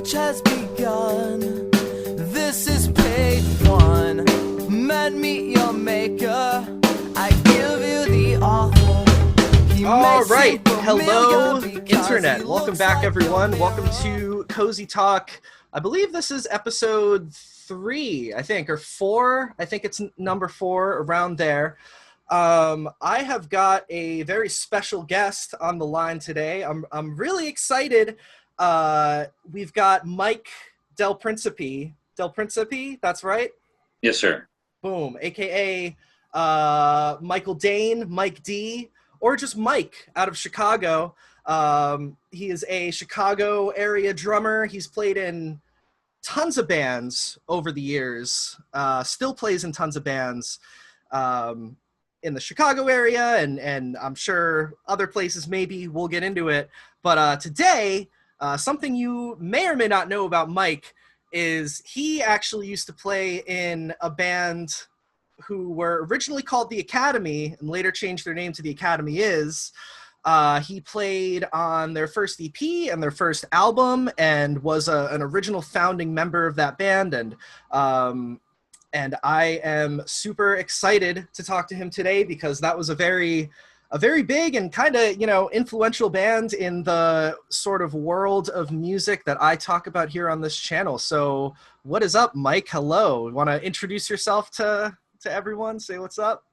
search has begun. This is page one. Men meet your maker. I give you the author. All right. Hello, Internet. Welcome back, everyone. Welcome to Cozy Talk. I believe this is episode 3, I think, or 4. I think it's number 4, around there. I have got a very special guest on the line today. I'm really excited. We've got Mike DelPrincipe. DelPrincipe, that's right? Yes, sir. Boom. AKA Michael Dane, Mike D, or just Mike out of Chicago. He is a Chicago area drummer. He's played in tons of bands over the years, still plays in tons of bands in the Chicago area, and I'm sure other places maybe. We'll get into it. But today, something you may or may not know about Mike is he actually used to play in a band who were originally called The Academy and later changed their name to The Academy Is. He played on their first EP and their first album and was an original founding member of that band. And I am super excited to talk to him today because that was a very big and kind of, influential band in the sort of world of music that I talk about here on this channel. So what is up, Mike? Hello. Want to introduce yourself to everyone? Say what's up.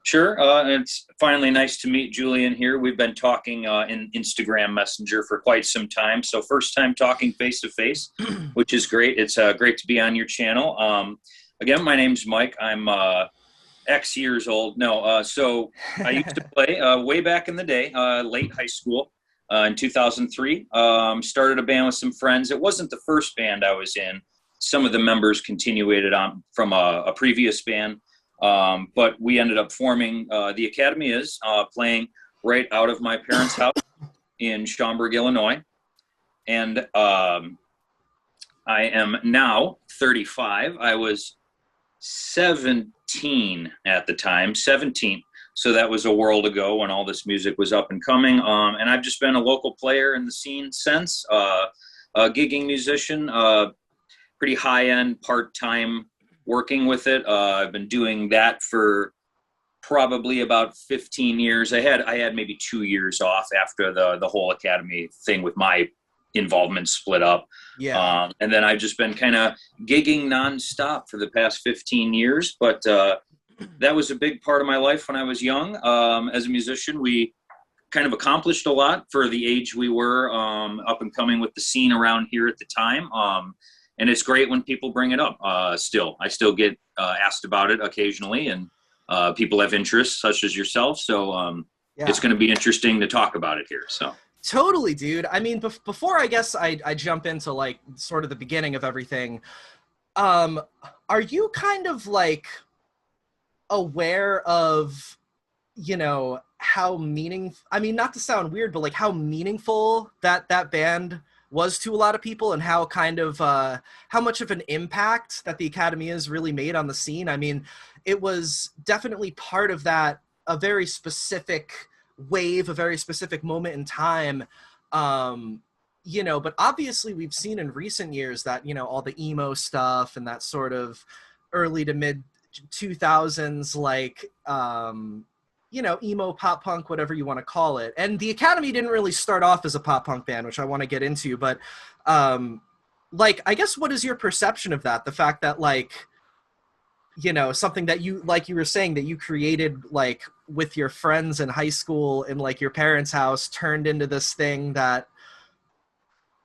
Sure. It's finally nice to meet Julian here. We've been talking in Instagram Messenger for quite some time. So first time talking face to face, which is great. It's great to be on your channel. Again, my name's Mike. I'm X years old. No, so I used to play way back in the day, late high school in 2003. Started a band with some friends. It wasn't the first band I was in. Some of the members continued on from a previous band. But we ended up forming The Academy Is, playing right out of my parents' house in Schaumburg, Illinois. And I am now 35. I was 17 at the time, 17. So that was a world ago when all this music was up and coming. And I've just been a local player in the scene since, a gigging musician, pretty high-end, part-time working with it. I've been doing that for probably about 15 years. I had maybe 2 years off after the whole Academy thing with my involvement split up. Yeah. And then I've just been kind of gigging nonstop for the past 15 years. But that was a big part of my life when I was young. As a musician, we kind of accomplished a lot for the age we were, up and coming with the scene around here at the time. And it's great when people bring it up. I still get asked about it occasionally, and people have interests such as yourself. So It's going to be interesting to talk about it here. So totally, dude. I mean, before I guess I jump into like sort of the beginning of everything, are you kind of like aware of, how not to sound weird, but like how meaningful that band was to a lot of people, and how kind of how much of an impact that The Academy Is really made on the scene? I mean, it was definitely part of that, a very specific wave, a very specific moment in time, but obviously we've seen in recent years that, all the emo stuff and that sort of early to mid 2000s, like, emo, pop punk, whatever you want to call it. And The Academy didn't really start off as a pop punk band, which I want to get into, but I guess what is your perception of that? The fact that something that you, like you were saying, that you created like with your friends in high school in like your parents' house turned into this thing that,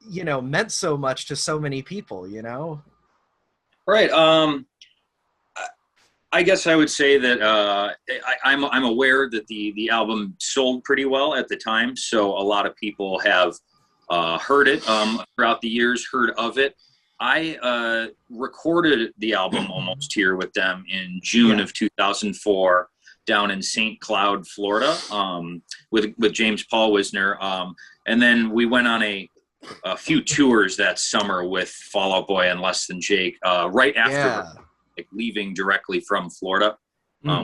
meant so much to so many people, Right. I guess I would say that I'm aware that the album sold pretty well at the time, so a lot of people have heard it throughout the years, heard of it. I recorded the album almost here with them in June of 2004 down in St. Cloud, Florida, with James Paul Wisner, and then we went on a few tours that summer with Fall Out Boy and Less Than Jake right after. Like leaving directly from Florida.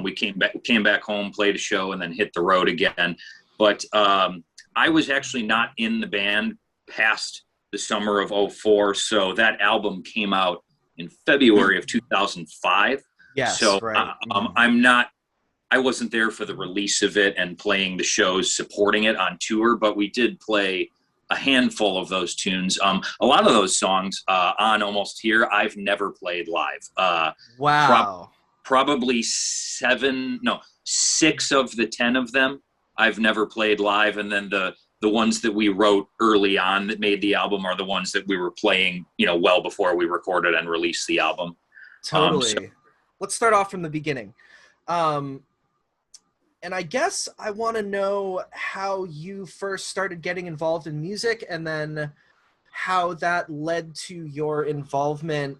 We came back home, played a show, and then hit the road again. But I was actually not in the band past the summer of '04. So that album came out in February of 2005. Yes, So right. I wasn't there for the release of it and playing the shows supporting it on tour, but we did play a handful of those tunes. A lot of those songs on Almost Here, I've never played live. Wow. Probably 6 of the 10 of them I've never played live. And then the ones that we wrote early on that made the album are the ones that we were playing, well before we recorded and released the album. Totally. Let's start off from the beginning. And I guess I want to know how you first started getting involved in music, and then how that led to your involvement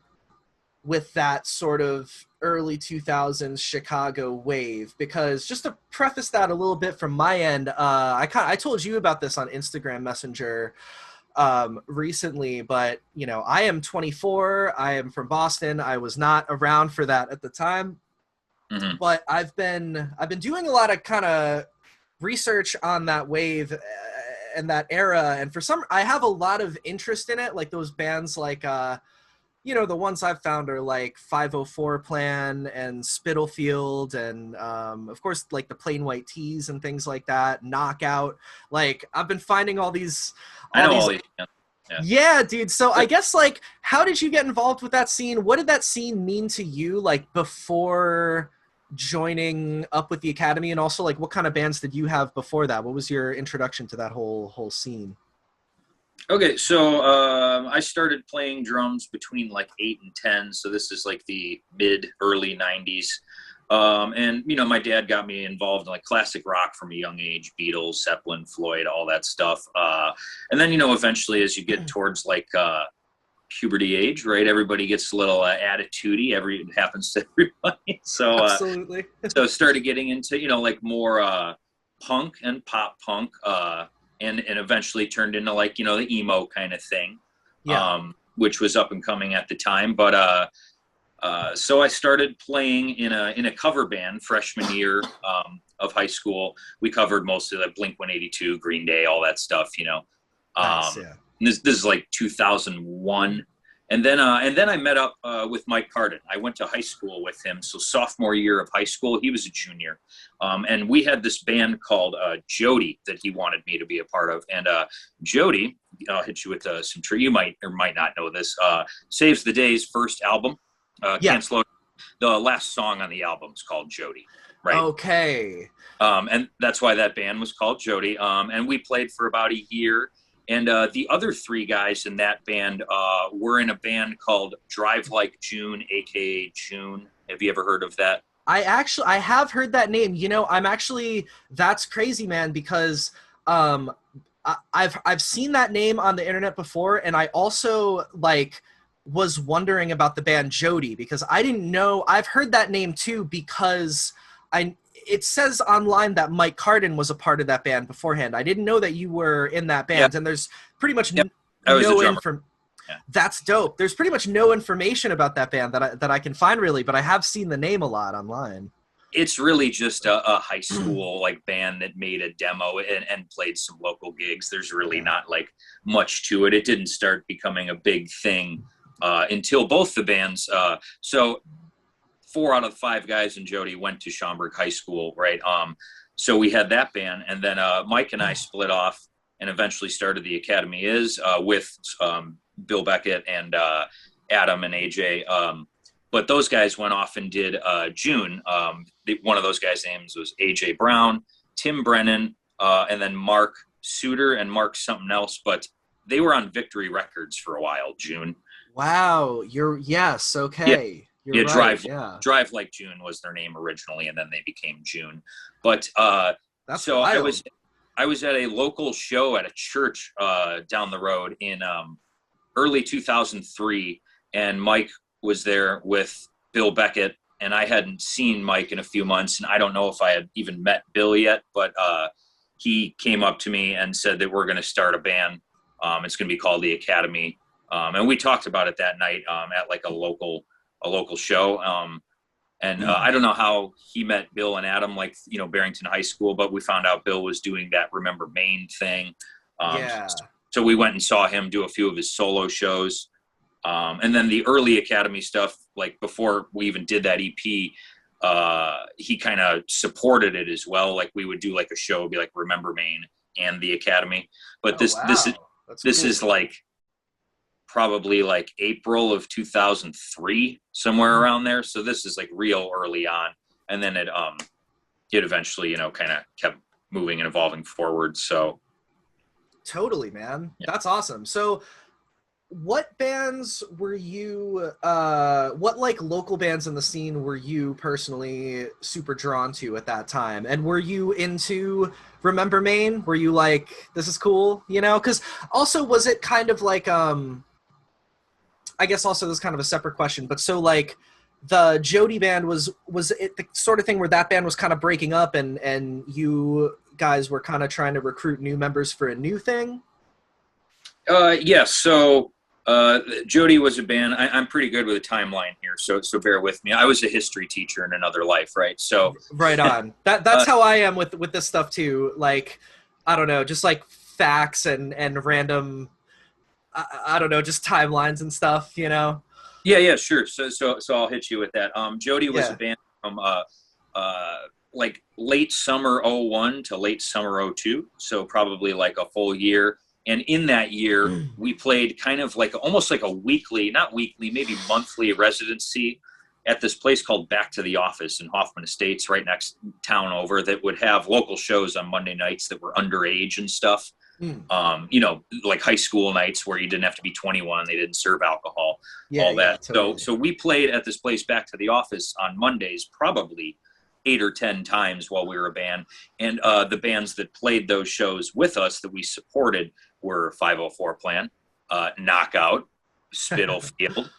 with that sort of early 2000s Chicago wave. Because just to preface that a little bit from my end, I told you about this on Instagram Messenger recently, but I am 24. I am from Boston. I was not around for that at the time. Mm-hmm. But I've been doing a lot of kind of research on that wave and that era, and I have a lot of interest in it. Like those bands, like the ones I've found are like 504 Plan and Spitalfield, and of course like the Plain White Tees and things like that. Knockout. Like I've been finding all these. I know all these. Yeah, dude. So I guess, like, how did you get involved with that scene? What did that scene mean to you, like, before joining up with the Academy? And also, like, what kind of bands did you have before that? What was your introduction to that whole scene? Okay, so I started playing drums between like 8 and 10. So this is like the early 90s. And, my dad got me involved in like classic rock from a young age, Beatles, Zeppelin, Floyd, all that stuff. And then, eventually as you get towards like puberty age, right, everybody gets a little attitudey. It happens to everybody. So, Absolutely. so started getting into, like more punk and pop punk, and eventually turned into like, the emo kind of thing, which was up and coming at the time. But so I started playing in a cover band freshman year of high school. We covered mostly like Blink-182, Green Day, all that stuff, Nice, yeah. This is like 2001. And then I met up with Mike Carden. I went to high school with him. So sophomore year of high school, he was a junior. And we had this band called Jody that he wanted me to be a part of. And Jody, I'll hit you with some tree. You might or might not know this. Saves the Day's first album. Can't Slow. The last song on the album is called Jody. Right. Okay. And that's why that band was called Jody. And we played for about a year. And the other 3 guys in that band were in a band called Drive Like June, aka June. Have you ever heard of that? I have heard that name. That's crazy, man, because I've seen that name on the internet before, and I also was wondering about the band Jody, because I didn't know. I've heard that name too, because it says online that Mike Carden was a part of that band beforehand. I didn't know that you were in that band. And there's pretty much no information. Yeah. That's dope. There's pretty much no information about that band that I can find, really, but I have seen the name a lot online. It's really just a high school band that made a demo and played some local gigs. There's really not much to it. It didn't start becoming a big thing until both the bands. So 4 out of 5 guys in Jody went to Schaumburg High School, right? So we had that band, and then Mike and I split off and eventually started the Academy with Bill Beckett and Adam and AJ. But those guys went off and did June. One of those guys' names was AJ Brown, Tim Brennan, and then Mark Suter and Mark something else. But they were on Victory Records for a while, June. Wow. Yes. Okay. Yeah. You're right. Drive Like June was their name originally, and then they became June. But That's so wild. I was at a local show at a church down the road in early 2003, and Mike was there with Bill Beckett, and I hadn't seen Mike in a few months, and I don't know if I had even met Bill yet, but he came up to me and said that we're going to start a band. It's going to be called the Academy, and we talked about it that night at a local show. I don't know how he met Bill and Adam, Barrington High School, but we found out Bill was doing that Remember Maine thing. So we went and saw him do a few of his solo shows. And then the early Academy stuff, like before we even did that EP, he kind of supported it as well. Like we would do like a show, be like Remember Maine and the Academy. But this is like probably like April of 2003, somewhere around there. So this is like real early on. And then it eventually, you know, kind of kept moving and evolving forward. So totally, man. Yeah. That's awesome. So what bands were you, what like local bands in the scene were you personally super drawn to at that time? And were you into Remember Maine? Were you like, this is cool, you know? Because also, was it kind of like, I guess also this is kind of a separate question, but so like the Jody band was it the sort of thing where that band was kind of breaking up and you guys were kind of trying to recruit new members for a new thing? Yes. So Jody was a band. I'm pretty good with a timeline here, so bear with me. I was a history teacher in another life, right? So right on. That's how I am with this stuff too. Like, I don't know, just like facts and random, I don't know, just timelines and stuff, you know? Yeah, sure. So I'll hit you with that. Jody was a band from like late summer 01 to late summer 02, so probably like a full year. And in that year, we played kind of like almost like a weekly, not weekly, maybe monthly residency at this place called Back to the Office in Hoffman Estates, right next town over, that would have local shows on Monday nights that were underage and stuff. You know, like high school nights where you didn't have to be 21, they didn't serve alcohol, all that. Totally. So we played at this place Back to the Office on Mondays, probably 8 or 10 times while we were a band. And the bands that played those shows with us that we supported were 504 Plan, Knockout, Spitalfield,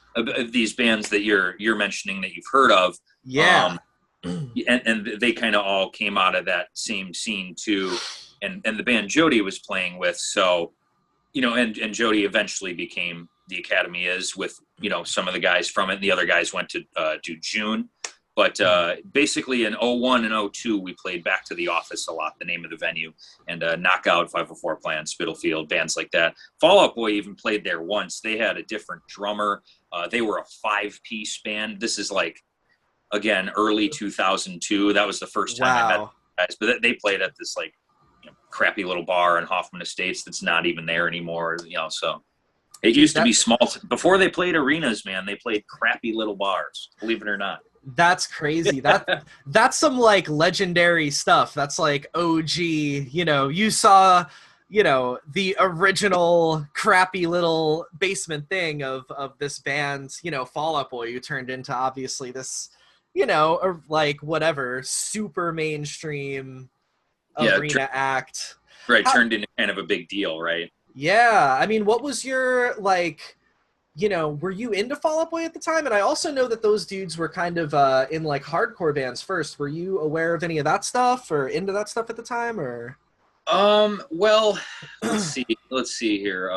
these bands that you're mentioning that you've heard of. Yeah. And they kind of all came out of that same scene too. And the band Jody was playing with. So, you know, and Jody eventually became the Academy is with, you know, some of the guys from it. And the other guys went to do June. But basically in 01 and 02, we played Back to the Office a lot, the name of the venue, and Knockout, 504 Plan, Spitalfield, bands like that. Fall Out Boy even played there once. They had a different drummer. They were a 5-piece band. This is like, again, early 2002. That was the first time I met the guys. But they played at this like, you know, crappy little bar in Hoffman Estates that's not even there anymore. You know, so it used to be small. Before they played arenas, man, they played crappy little bars, believe it or not. That's crazy. That's some like legendary stuff. That's like OG, you know, you saw, you know, the original crappy little basement thing of this band, you know, Fall Out Boy, who turned into obviously this, you know, or like whatever, super mainstream arena act. Right, turned into kind of a big deal, right? Yeah. I mean, what was your like, you know, were you into Fall Out Boy at the time? And I also know that those dudes were kind of in like hardcore bands first. Were you aware of any of that stuff or into that stuff at the time, or? Well, let's see here.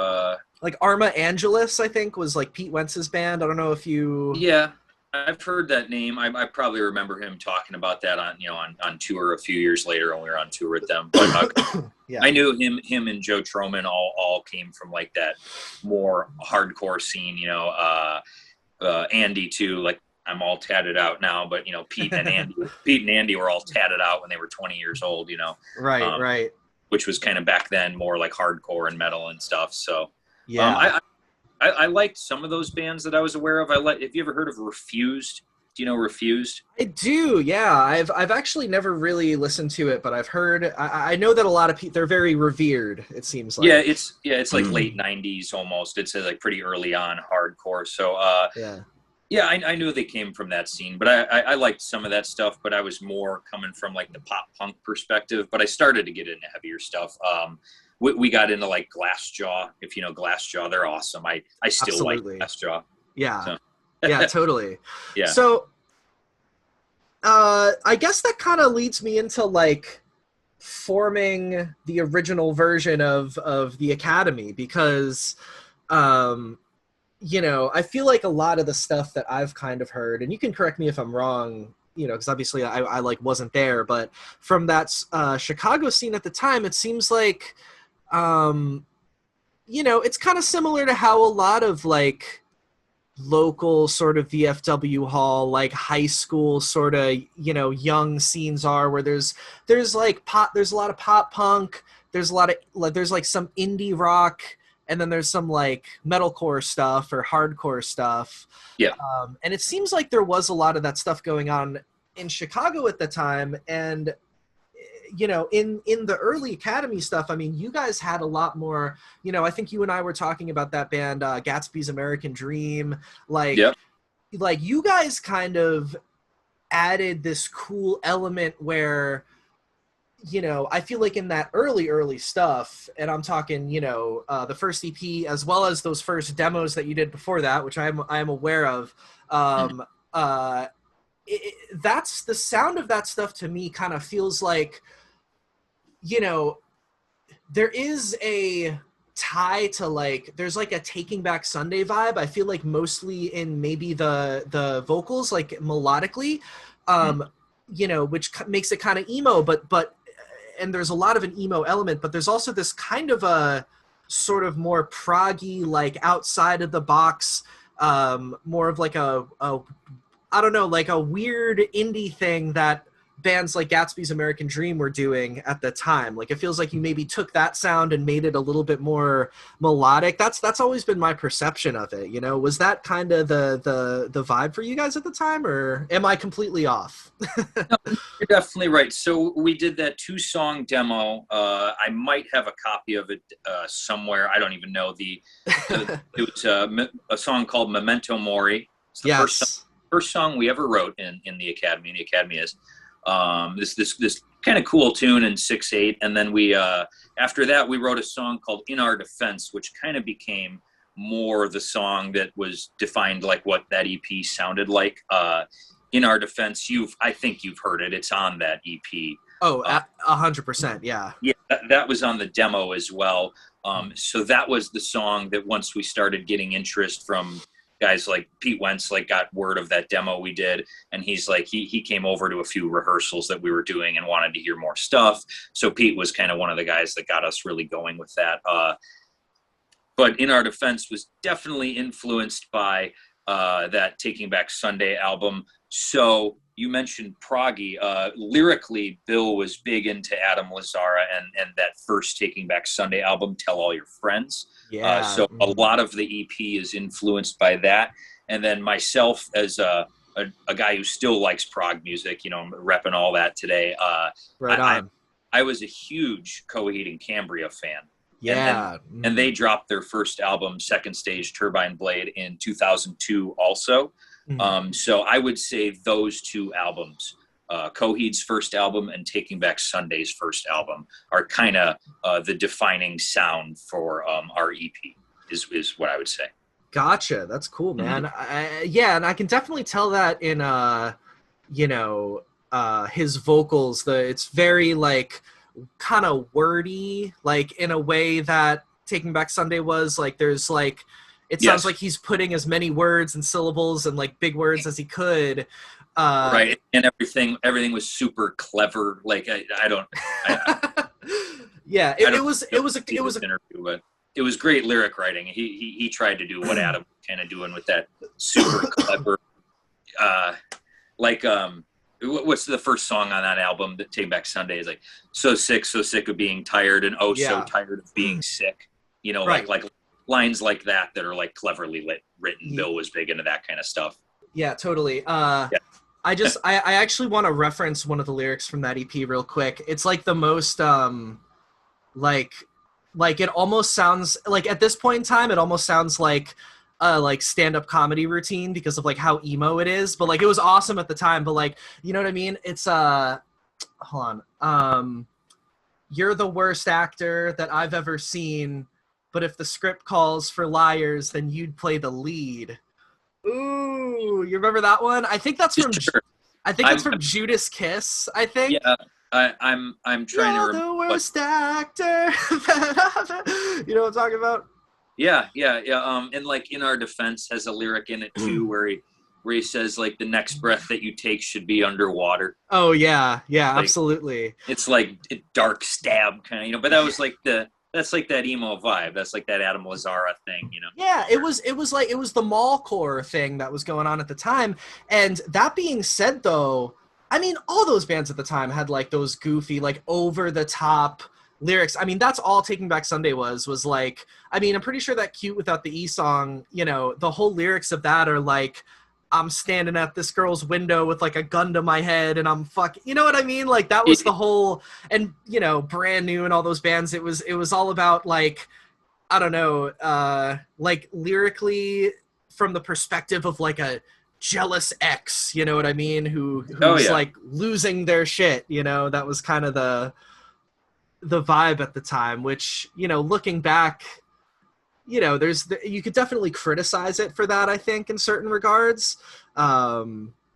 Like Arma Angelus, I think, was like Pete Wentz's band. I don't know if you. Yeah, I've heard that name. I probably remember him talking about that on tour a few years later when we were on tour with them. But yeah. I knew him and Joe Troman all came from like that more hardcore scene, you know. Andy too, like I'm all tatted out now, but you know, Pete and Andy were all tatted out when they were 20 years old, you know. Right. Which was kind of back then more like hardcore and metal and stuff. So yeah. I liked some of those bands that I was aware of. Have you ever heard of Refused? Do you know Refused? I do, yeah. I've actually never really listened to it, but I've heard. I know that a lot of people, they're very revered. It seems like. It's like late '90s almost. It's like pretty early on hardcore. So yeah, I knew they came from that scene, but I liked some of that stuff. But I was more coming from like the pop punk perspective. But I started to get into heavier stuff. We got into like Glassjaw. If you know Glassjaw, they're awesome. I still Absolutely. like Glassjaw. Yeah. So. Yeah, totally. Yeah. So I guess that kind of leads me into like forming the original version of the Academy, because you know, I feel like a lot of the stuff that I've kind of heard, and you can correct me if I'm wrong, you know, because obviously I like wasn't there, but from that Chicago scene at the time, it seems like you know, it's kind of similar to how a lot of like local sort of VFW hall, like high school sort of, you know, young scenes are, where there's like pop, there's a lot of pop punk, there's a lot of like, there's like some indie rock, and then there's some like metalcore stuff or hardcore stuff. Yeah. And it seems like there was a lot of that stuff going on in Chicago at the time. And you know, in the early Academy stuff, I mean, you guys had a lot more, you know, I think you and I were talking about that band, Gatsby's American Dream. Like, Yep. like you guys kind of added this cool element where, you know, I feel like in that early stuff, and I'm talking, you know, the first EP as well as those first demos that you did before that, which I am aware of. That's the sound of that stuff to me kind of feels like, you know, there is a tie to like, there's like a Taking Back Sunday vibe. I feel like mostly in maybe the vocals, like melodically, you know, which makes it kind of emo, but, and there's a lot of an emo element, but there's also this kind of a sort of more proggy, like outside of the box, more of like a I don't know, like a weird indie thing that bands like Gatsby's American Dream were doing at the time. Like, it feels like you maybe took that sound and made it a little bit more melodic. That's always been my perception of it. You know, was that kind of the vibe for you guys at the time, or am I completely off? No, you're definitely right. So we did that 2-song demo. I might have a copy of it somewhere. I don't even know. It was a song called Memento Mori. It's the first song we ever wrote in the Academy. The Academy is this kind of cool tune in 6/8, and then we after that we wrote a song called In Our Defense, which kind of became more the song that was defined like what that EP sounded like. In Our Defense, I think you've heard it. It's on that EP. Oh, 100%, yeah. Yeah, that was on the demo as well. So that was the song that once we started getting interest from guys like Pete Wentz, like got word of that demo we did, and he's like, he came over to a few rehearsals that we were doing and wanted to hear more stuff. So Pete was kind of one of the guys that got us really going with that. But In Our Defense was definitely influenced by that Taking Back Sunday album. So you mentioned proggy. Lyrically, Bill was big into Adam Lazzara and that first Taking Back Sunday album, Tell All Your Friends. Yeah. So a lot of the EP is influenced by that. And then myself, as a guy who still likes prog music, you know, I'm repping all that today. Right on. I was a huge Coheed and Cambria fan. Yeah. And they dropped their first album, Second Stage Turbine Blade, in 2002 also. So I would say those two albums, Coheed's first album and Taking Back Sunday's first album, are kind of the defining sound for our EP, is what I would say. Gotcha. That's cool, man. Yeah, and I can definitely tell that in you know, his vocals. It's very like kind of wordy, like in a way that Taking Back Sunday was. Like there's like, it sounds like he's putting as many words and syllables and like big words as he could. Right, and everything was super clever. Like I don't. Yeah, it was an interview, but it was great lyric writing. He tried to do what Adam was kind of doing with that super clever. What's the first song on that album that Take Back Sunday is like, so sick of being tired and so tired of being sick. You know, right. like lines like that are like cleverly written. Yeah. Bill was big into that kind of stuff. Yeah, totally. I actually want to reference one of the lyrics from that EP real quick. It's like the most like it almost sounds like, at this point in time, it almost sounds like stand-up comedy routine because of like how emo it is, but like it was awesome at the time. But like, you know what I mean? It's hold on. You're the worst actor that I've ever seen, but if the script calls for liars, then you'd play the lead. Ooh, you remember that one? I think that's from from Judas Kiss, I think. Yeah. I'm trying to remember. You're the worst actor. You know what I'm talking about? Yeah. And like In Our Defense has a lyric in it too where he says like the next breath that you take should be underwater. Oh yeah, like, absolutely. It's like a dark stab kind of, you know. But that was like the that's like that emo vibe. That's like that Adam Lazzara thing, you know? Yeah, it was the mallcore thing that was going on at the time. And that being said, though, I mean, all those bands at the time had like those goofy, like over the top lyrics. I mean, that's all Taking Back Sunday was like, I mean, I'm pretty sure that Cute Without the E song, you know, the whole lyrics of that are like, I'm standing at this girl's window with like a gun to my head and I'm fucking, you know what I mean? Like that was the whole, and you know, Brand New and all those bands. It was all about like, I don't know, like lyrically from the perspective of like a jealous ex, you know what I mean? Who's like losing their shit, you know, that was kind of the vibe at the time, which, you know, looking back, you know, you could definitely criticize it for that, I think, in certain regards. But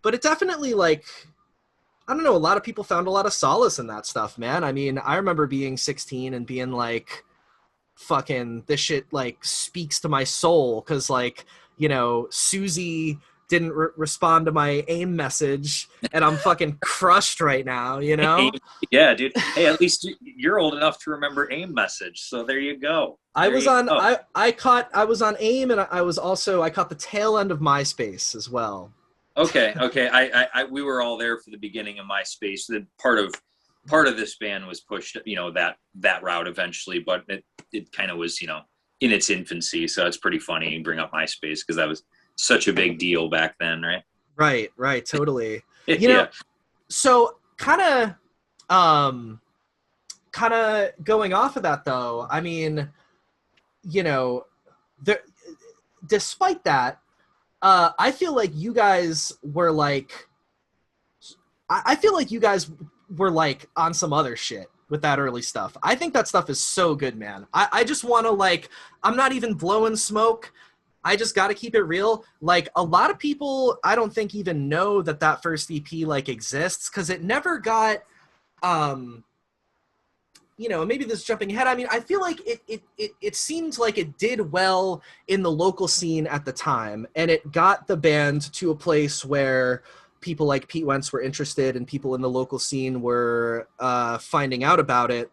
it definitely, like, I don't know, a lot of people found a lot of solace in that stuff, man. I mean, I remember being 16 and being like, fucking, this shit, like, speaks to my soul. Because, like, you know, Susie didn't respond to my AIM message, and I'm fucking crushed right now, you know? Yeah, dude. Hey, at least you're old enough to remember AIM message, so there you go. I was on AIM, and I caught the tail end of MySpace as well. Okay. I we were all there for the beginning of MySpace. The part of this band was pushed, you know, that route eventually, but it kind of was, you know, in its infancy. So it's pretty funny you bring up MySpace because that was such a big deal back then, right? Right, totally. Yeah. You know, so kind of going off of that though, I mean, you know, despite that, I feel like you guys were like, on some other shit with that early stuff. I think that stuff is so good, man. I just want to, like, I'm not even blowing smoke. I just got to keep it real. Like, a lot of people, I don't think even know that first EP, like, exists, because it never got, you know, maybe this is jumping ahead. I mean, I feel like it seemed like it did well in the local scene at the time, and it got the band to a place where people like Pete Wentz were interested, and people in the local scene were finding out about it,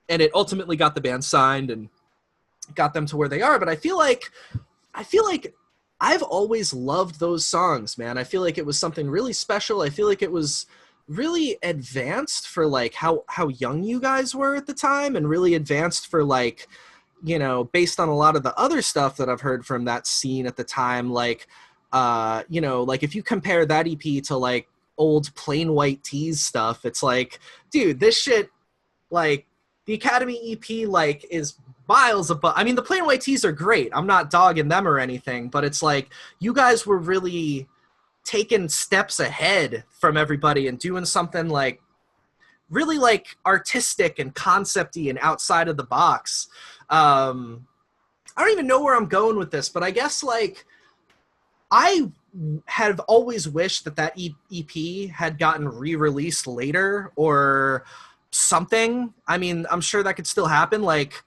and it ultimately got the band signed and got them to where they are. But I feel like I've always loved those songs, man. I feel like it was something really special. I feel like it was really advanced for like how young you guys were at the time, and really advanced for, like, you know, based on a lot of the other stuff that I've heard from that scene at the time. Like, you know, like if you compare that EP to like old Plain White T's stuff, it's like, dude, this shit, like the Academy EP, like, is miles above. I mean, the Plain White T's are great. I'm not dogging them or anything, but it's like you guys were really taking steps ahead from everybody and doing something like really like artistic and concept-y and outside of the box. I don't even know where I'm going with this, but I guess like I have always wished that EP had gotten re-released later or something. I mean, I'm sure that could still happen. Like,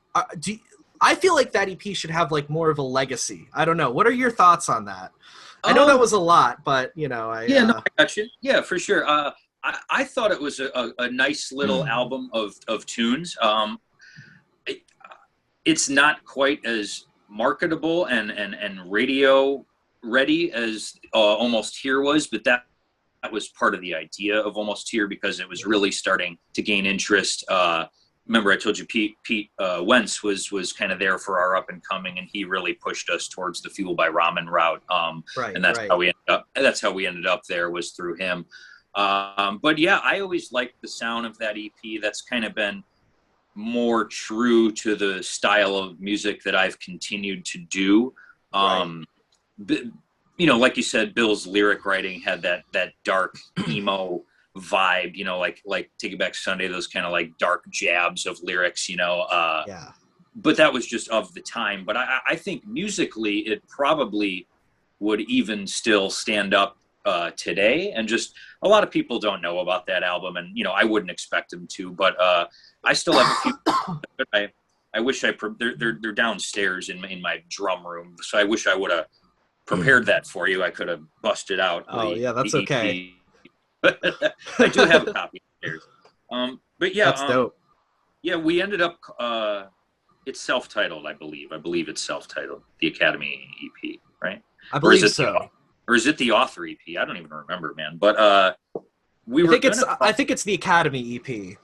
I feel like that EP should have like more of a legacy. I don't know. What are your thoughts on that? I know that was a lot, but you know, I got you. Yeah, for sure. I thought it was a nice little album of tunes. It's not quite as marketable and radio ready as Almost Here was, but that was part of the idea of Almost Here, because it was really starting to gain interest. Remember I told you Pete Wentz was kind of there for our up and coming, and he really pushed us towards the Fuel by Ramen route. And that's how we ended up there, was through him. But yeah, I always liked the sound of that EP. That's kind of been more true to the style of music that I've continued to do. You know, like you said, Bill's lyric writing had that dark emo vibe, you know, like Take It Back Sunday, those kind of like dark jabs of lyrics, you know. But that was just of the time. But I think musically it probably would even still stand up today. And just a lot of people don't know about that album, and you know, I wouldn't expect them to. But I still have a few. I wish they're downstairs in my drum room, so I wish I would have prepared that for you. I could have busted out. That's okay. I do have a copy upstairs. But yeah, that's dope. Yeah, we ended up It's self-titled, I believe. I believe it's self-titled, the Academy EP, right? I Or is believe it so. or is it the author EP? I don't even remember, man. But we were I think it's the Academy EP.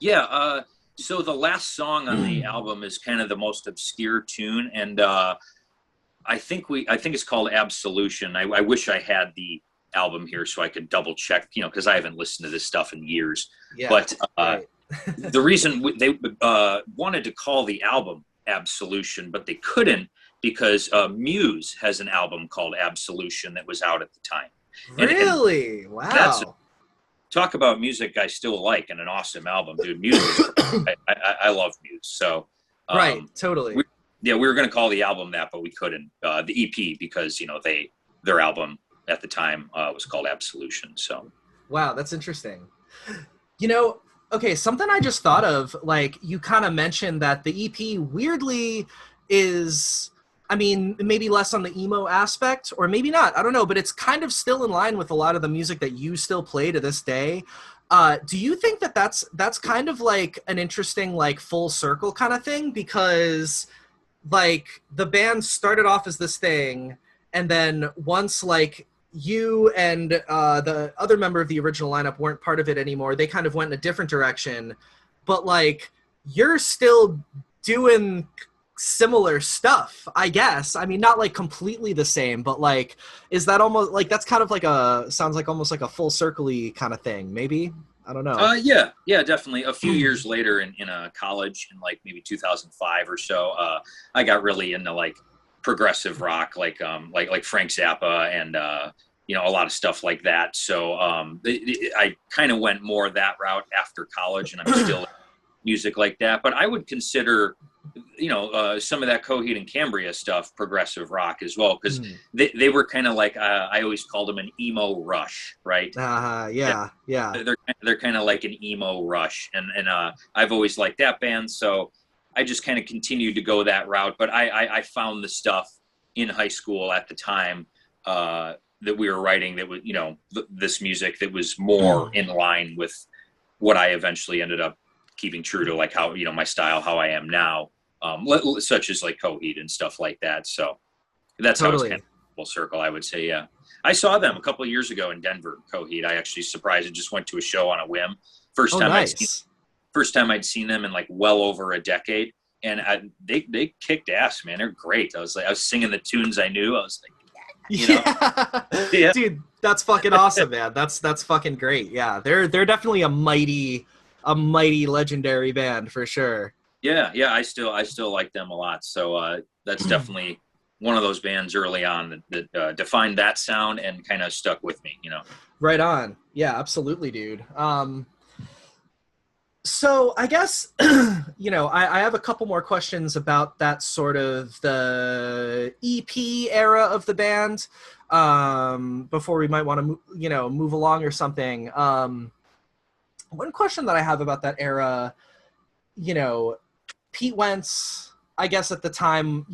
yeah. So the last song on the album is kind of the most obscure tune, and I think it's called Absolution. I wish I had the album here so I could double check, because I haven't listened to this stuff in years. Yeah, But right. the reason they wanted to call the album Absolution, but they couldn't because Muse has an album called Absolution that was out at the time. Really? Wow. Talk about music I still like, and an awesome album, dude. Music, I love Muse. So Right, totally. we were going to call the album that, but we couldn't. The EP, because their album at the time was called Absolution. So Wow, that's interesting. Okay, something I just thought of, like, you kind of mentioned that the EP weirdly is, I mean, maybe less on the emo aspect, or maybe not, I don't know, but it's kind of still in line with a lot of the music that you still play to this day. Do you think that that's kind of like an interesting, like, full circle kind of thing? Because, like, the band started off as this thing, and then once, like, you and the other member of the original lineup weren't part of it anymore, they kind of went in a different direction. But, like, you're still doing similar stuff, I guess. I mean, not, like, completely the same, but, like, is that almost, like, that's kind of like sounds like almost like a full circle-y kind of thing, maybe? I don't know. Yeah, definitely. A few years later in college, in like maybe 2005 or so, I got really into like progressive rock, like Frank Zappa and a lot of stuff like that. So I kind of went more that route after college, and I'm still in music like that. But I would consider some of that Coheed and Cambria stuff progressive rock as well, because they were kind of like I always called them an emo Rush, right? Yeah. They're kind of like an emo Rush, and I've always liked that band, so I just kind of continued to go that route. But I found the stuff in high school at the time that we were writing that was this music that was more in line with what I eventually ended up keeping true to, like how my style, how I am now, such as like Coheed and stuff like that. So that's Totally. how it's kind of full circle, I would say. Yeah, I saw them a couple of years ago in Denver. Coheed. I actually surprised and just went to a show on a whim. First time I'd seen them in like well over a decade, and they kicked ass, man. They're great. I was singing the tunes I knew. I was like, yeah. Dude, that's fucking awesome, man. That's fucking great. Yeah, they're definitely a mighty legendary band for sure. Yeah, I still like them a lot. So that's definitely one of those bands early on that defined that sound and kind of stuck with me. Right on. Yeah, absolutely, dude. So I guess I have a couple more questions about that sort of the EP era of the band before we might want to move along or something. One question that I have about that era, Pete Wentz, I guess at the time,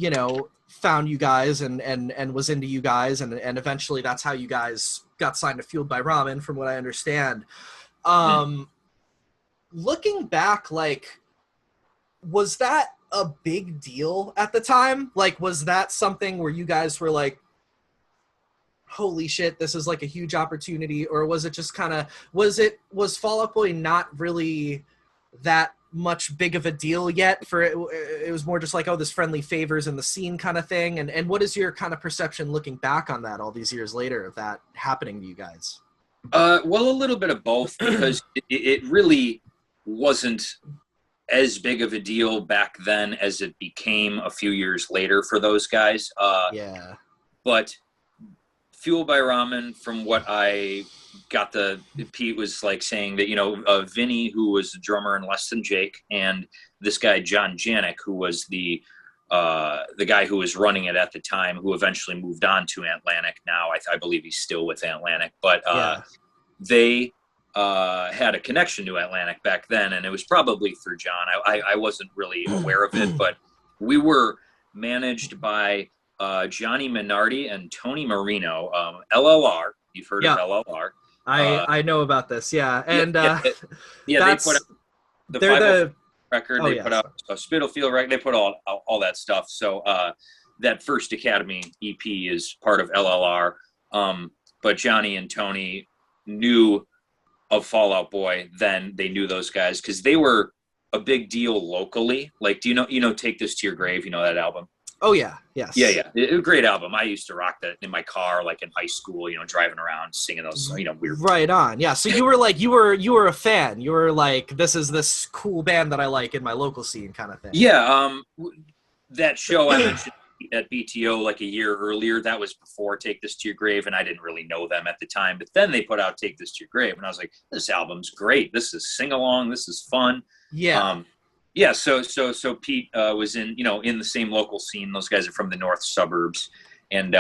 found you guys and was into you guys, and eventually that's how you guys got signed to Fueled by Ramen, from what I understand. Looking back, like, was that a big deal at the time? Like, was that something where you guys were like, holy shit, this is like a huge opportunity? Or was it just kind of, was Fall Out Boy not really that much big of a deal yet for it? It was more just like, oh, this friendly favors in the scene kind of thing. And what is your kind of perception looking back on that all these years later of that happening to you guys? Well, a little bit of both, because it really wasn't as big of a deal back then as it became a few years later for those guys. Yeah. But Fueled by Ramen, from what I got, Pete was like saying that, Vinny, who was the drummer in Less Than Jake, and this guy, John Janik, who was the guy who was running it at the time, who eventually moved on to Atlantic. Now I believe he's still with Atlantic, but they had a connection to Atlantic back then, and it was probably through John. I wasn't really aware of it, but we were managed by Johnny Minardi and Tony Marino, LLR. You've heard of LLR. I know about this, yeah. And they put out they're record. Oh, They yes. put out a Spitalfield record. They put all that stuff. So that first Academy EP is part of LLR. But Johnny and Tony knew of Fall Out Boy, then they knew those guys because they were a big deal locally. Like, do you know Take This to Your Grave? You know that album? Oh yeah, yes. Yeah. A great album. I used to rock that in my car, like in high school, driving around singing those, weird. Right on. Yeah. So you were like, you were a fan. You were like, this is this cool band that I like in my local scene kind of thing. Yeah. That show I mentioned at BTO like a year earlier, that was before Take This to Your Grave, and I didn't really know them at the time. But then they put out Take This to Your Grave, and I was like, this album's great. This is sing along. This is fun. Yeah. Yeah. So Pete was in the same local scene. Those guys are from the north suburbs, and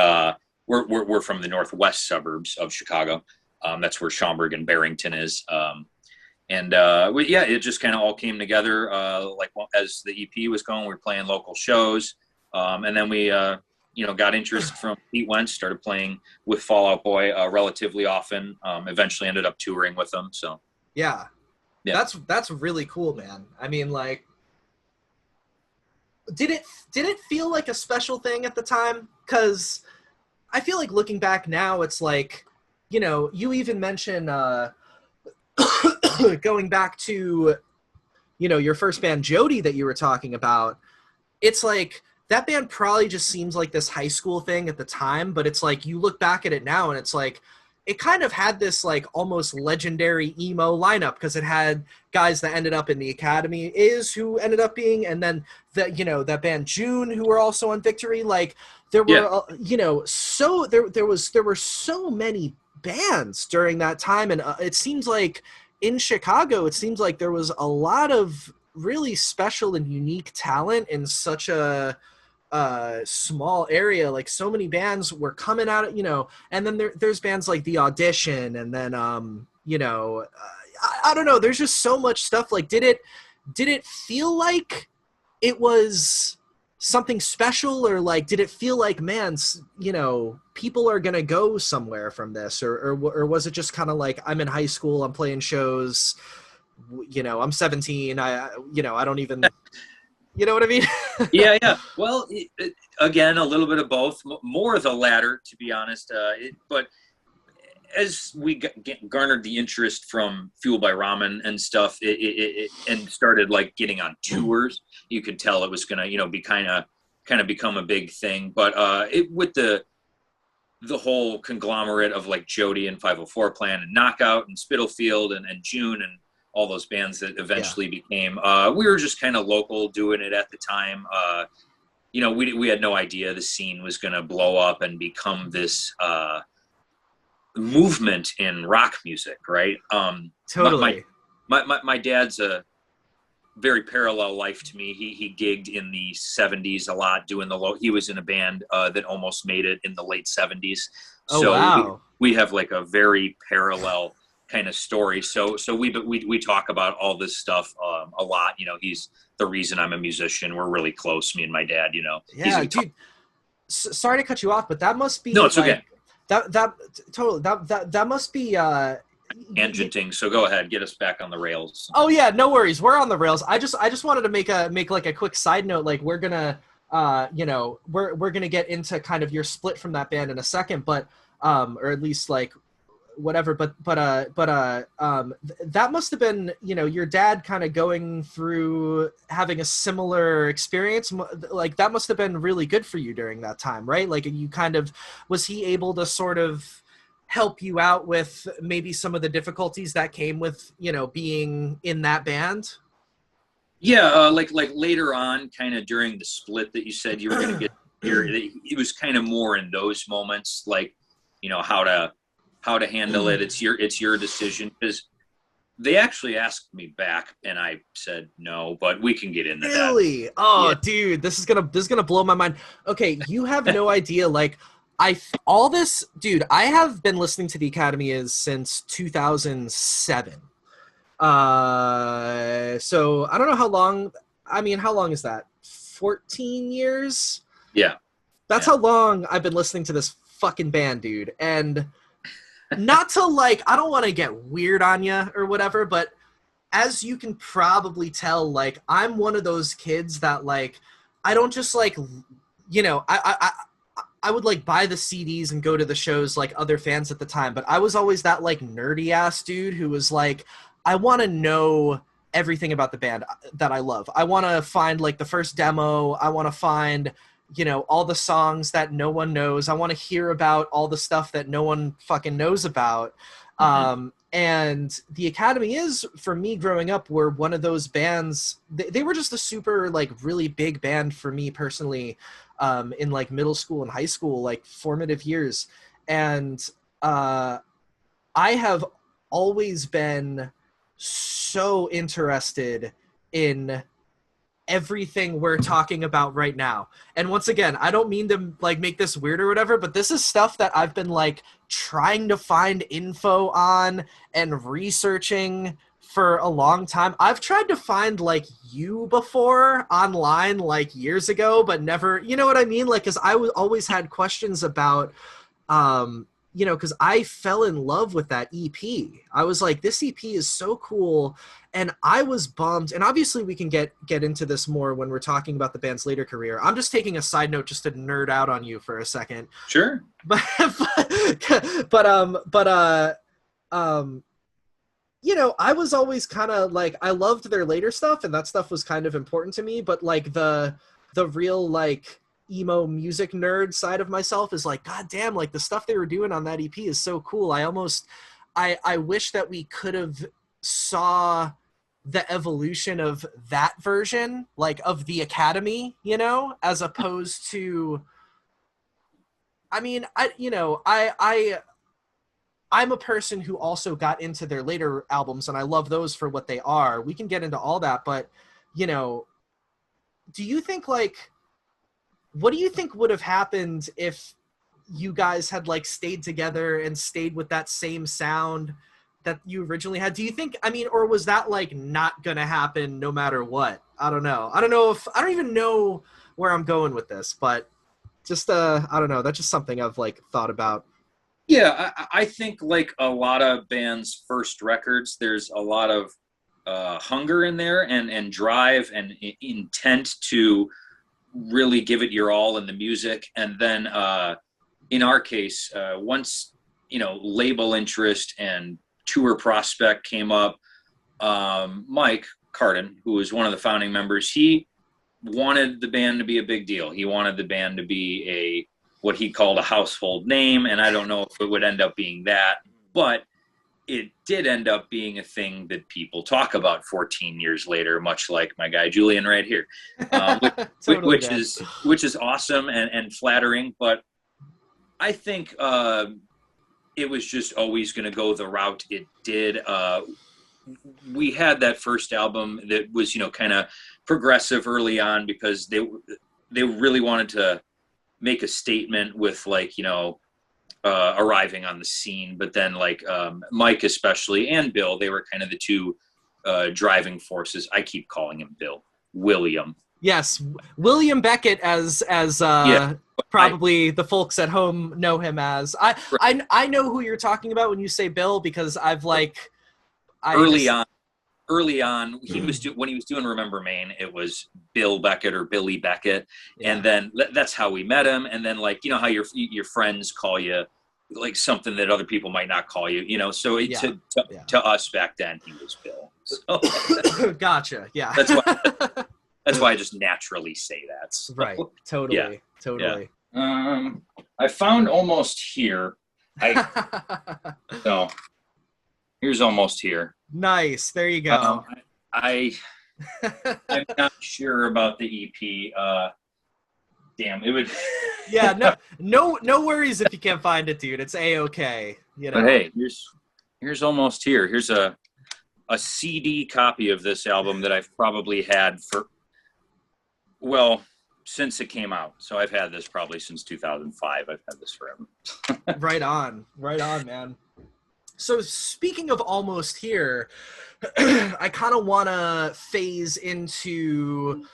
we're from the northwest suburbs of Chicago. That's where Schaumburg and Barrington is. It just kind of all came together. As the EP was going, we were playing local shows. And then we, got interest from Pete Wentz, started playing with Fall Out Boy relatively often. Eventually ended up touring with them. So yeah, yeah. That's really cool, man. I mean, like, did it feel like a special thing at the time? Because I feel like looking back now, it's like, you even mention going back to, your first band, Jody, that you were talking about. It's like, that band probably just seems like this high school thing at the time, but it's like you look back at it now and it's like it kind of had this like almost legendary emo lineup because it had guys that ended up in the Academy who ended up being, and then that band June who were also on Victory. Like there were there were so many bands during that time, and it seems like in Chicago it seems like there was a lot of really special and unique talent in such a small area. Like so many bands were coming out, and then there's bands like The Audition, and then I don't know, there's just so much stuff. Like did it feel like it was something special, or like did it feel like, man, people are gonna go somewhere from this, or was it just kind of like, I'm in high school, I'm playing shows, I'm 17, I don't even you know what I mean? Yeah. Well, again, a little bit of both, more the latter, to be honest. But as we garnered the interest from Fueled by Ramen and stuff, and started like getting on tours, you could tell it was gonna, be kind of become a big thing. But with the whole conglomerate of like Jody and 504 Plan and Knockout and Spitalfield and June and all those bands that eventually became, we were just kind of local doing it at the time. We had no idea the scene was going to blow up and become this movement in rock music. Right. Totally. My dad's a very parallel life to me. He gigged in the 70s a lot doing he was in a band that almost made it in the late 70s. Oh, so wow. we have like a very parallel kind of story. So we talk about all this stuff a lot. He's the reason I'm a musician. We're really close, me and my dad. Yeah, dude. Sorry to cut you off, but that must be. No, it's okay. That must be. Tangenting. So go ahead, get us back on the rails. Oh yeah, no worries. We're on the rails. I just wanted to make like a quick side note. Like we're gonna, we're gonna get into kind of your split from that band in a second, but or at least like whatever, but that must have been, your dad kind of going through having a similar experience. Like that must have been really good for you during that time, right? Like you kind of, was he able to sort of help you out with maybe some of the difficulties that came with, being in that band? Yeah. Like later on, kind of during the split that you said you were going to get here, it was kind of more in those moments, like, how to handle it. It's your decision, because they actually asked me back and I said no, but we can get into that. Really? Oh, yeah. Dude, this is gonna blow my mind. Okay, you have no idea. Like dude, I have been listening to the Academy since 2007. So I don't know how long. I mean, how long is that? 14 years? Yeah. That's how long I've been listening to this fucking band, dude. And not to like, I don't want to get weird on you or whatever, but as you can probably tell, like, I'm one of those kids that, like, I don't just, like, you know, I would, like, buy the CDs and go to the shows like other fans at the time, but I was always that, like, nerdy-ass dude who was like, I want to know everything about the band that I love. I want to find, like, the first demo. I want to find, you know, all the songs that no one knows. I want to hear about all the stuff that no one fucking knows about. And the Academy is, for me growing up, were one of those bands. They were just a super, like, really big band for me personally, in, like, middle school and high school, like, formative years. And I have always been so interested in everything we're talking about right now. And once again, I don't mean to, like, make this weird or whatever, but this is stuff that I've been, like, trying to find info on and researching for a long time. I've tried to find, like, you before online, like, years ago, but never, you know what I mean? Like, because I always had questions about, you know, because I fell in love with that EP. I was like, this EP is so cool. And I was bummed. And obviously we can get into this more when we're talking about the band's later career. I'm just taking a side note just to nerd out on you for a second. Sure. You know, I was always kind of like, I loved their later stuff, and that stuff was kind of important to me. But, like, the real, like, emo music nerd side of myself is like, God damn, like, the stuff they were doing on that EP is so cool. I wish that we could have saw the evolution of that version, like, of the Academy, you know, as opposed to, I mean, I'm a person who also got into their later albums, and I love those for what they are. We can get into all that, but, you know, do you think, like, what do you think would have happened if you guys had, like, stayed together and stayed with that same sound that you originally had? Do you think, I mean, or was that, like, not gonna happen no matter what? I don't know. I don't even know where I'm going with this, but just, I don't know. That's just something I've, like, thought about. Yeah, I think, like a lot of bands' first records, there's a lot of hunger in there and drive and intent to really give it your all in the music. And then in our case, once, you know, label interest and tour prospect came up, Mike Carden, who was one of the founding members, he wanted the band to be a big deal. He wanted the band to be what he called a household name, and I don't know if it would end up being that, but it did end up being a thing that people talk about 14 years later, much like my guy Julian right here, Totally, which is awesome and flattering. But I think it was just always going to go the route it did. We had that first album that was, you know, kind of progressive early on because they really wanted to make a statement with, like, you know, arriving on the scene. But then, like, Mike especially and Bill, they were kind of the two driving forces. I keep calling him Bill. William. Yes, William Beckett, as probably the folks at home know him as. I know who you're talking about when you say Bill, because I've, like, early on, he was when he was doing Remember Maine, it was Bill Beckett or Billy Beckett, and then that's how we met him. And then, like, you know how your friends call you, like, something that other people might not call you, you know. So to us back then, he was Bill. So, gotcha. Yeah, that's why I just naturally say that. So, right. Totally. Yeah. I found Almost Here. So here's Almost Here. Nice. There you go. I'm not sure about the EP. Damn, it would. Yeah, no worries if you can't find it, dude. It's A-okay. You know. But hey, here's Almost Here. Here's a CD copy of this album that I've probably had since it came out. So I've had this probably since 2005. I've had this forever. Right on, man. So speaking of Almost Here, I kind of want to phase into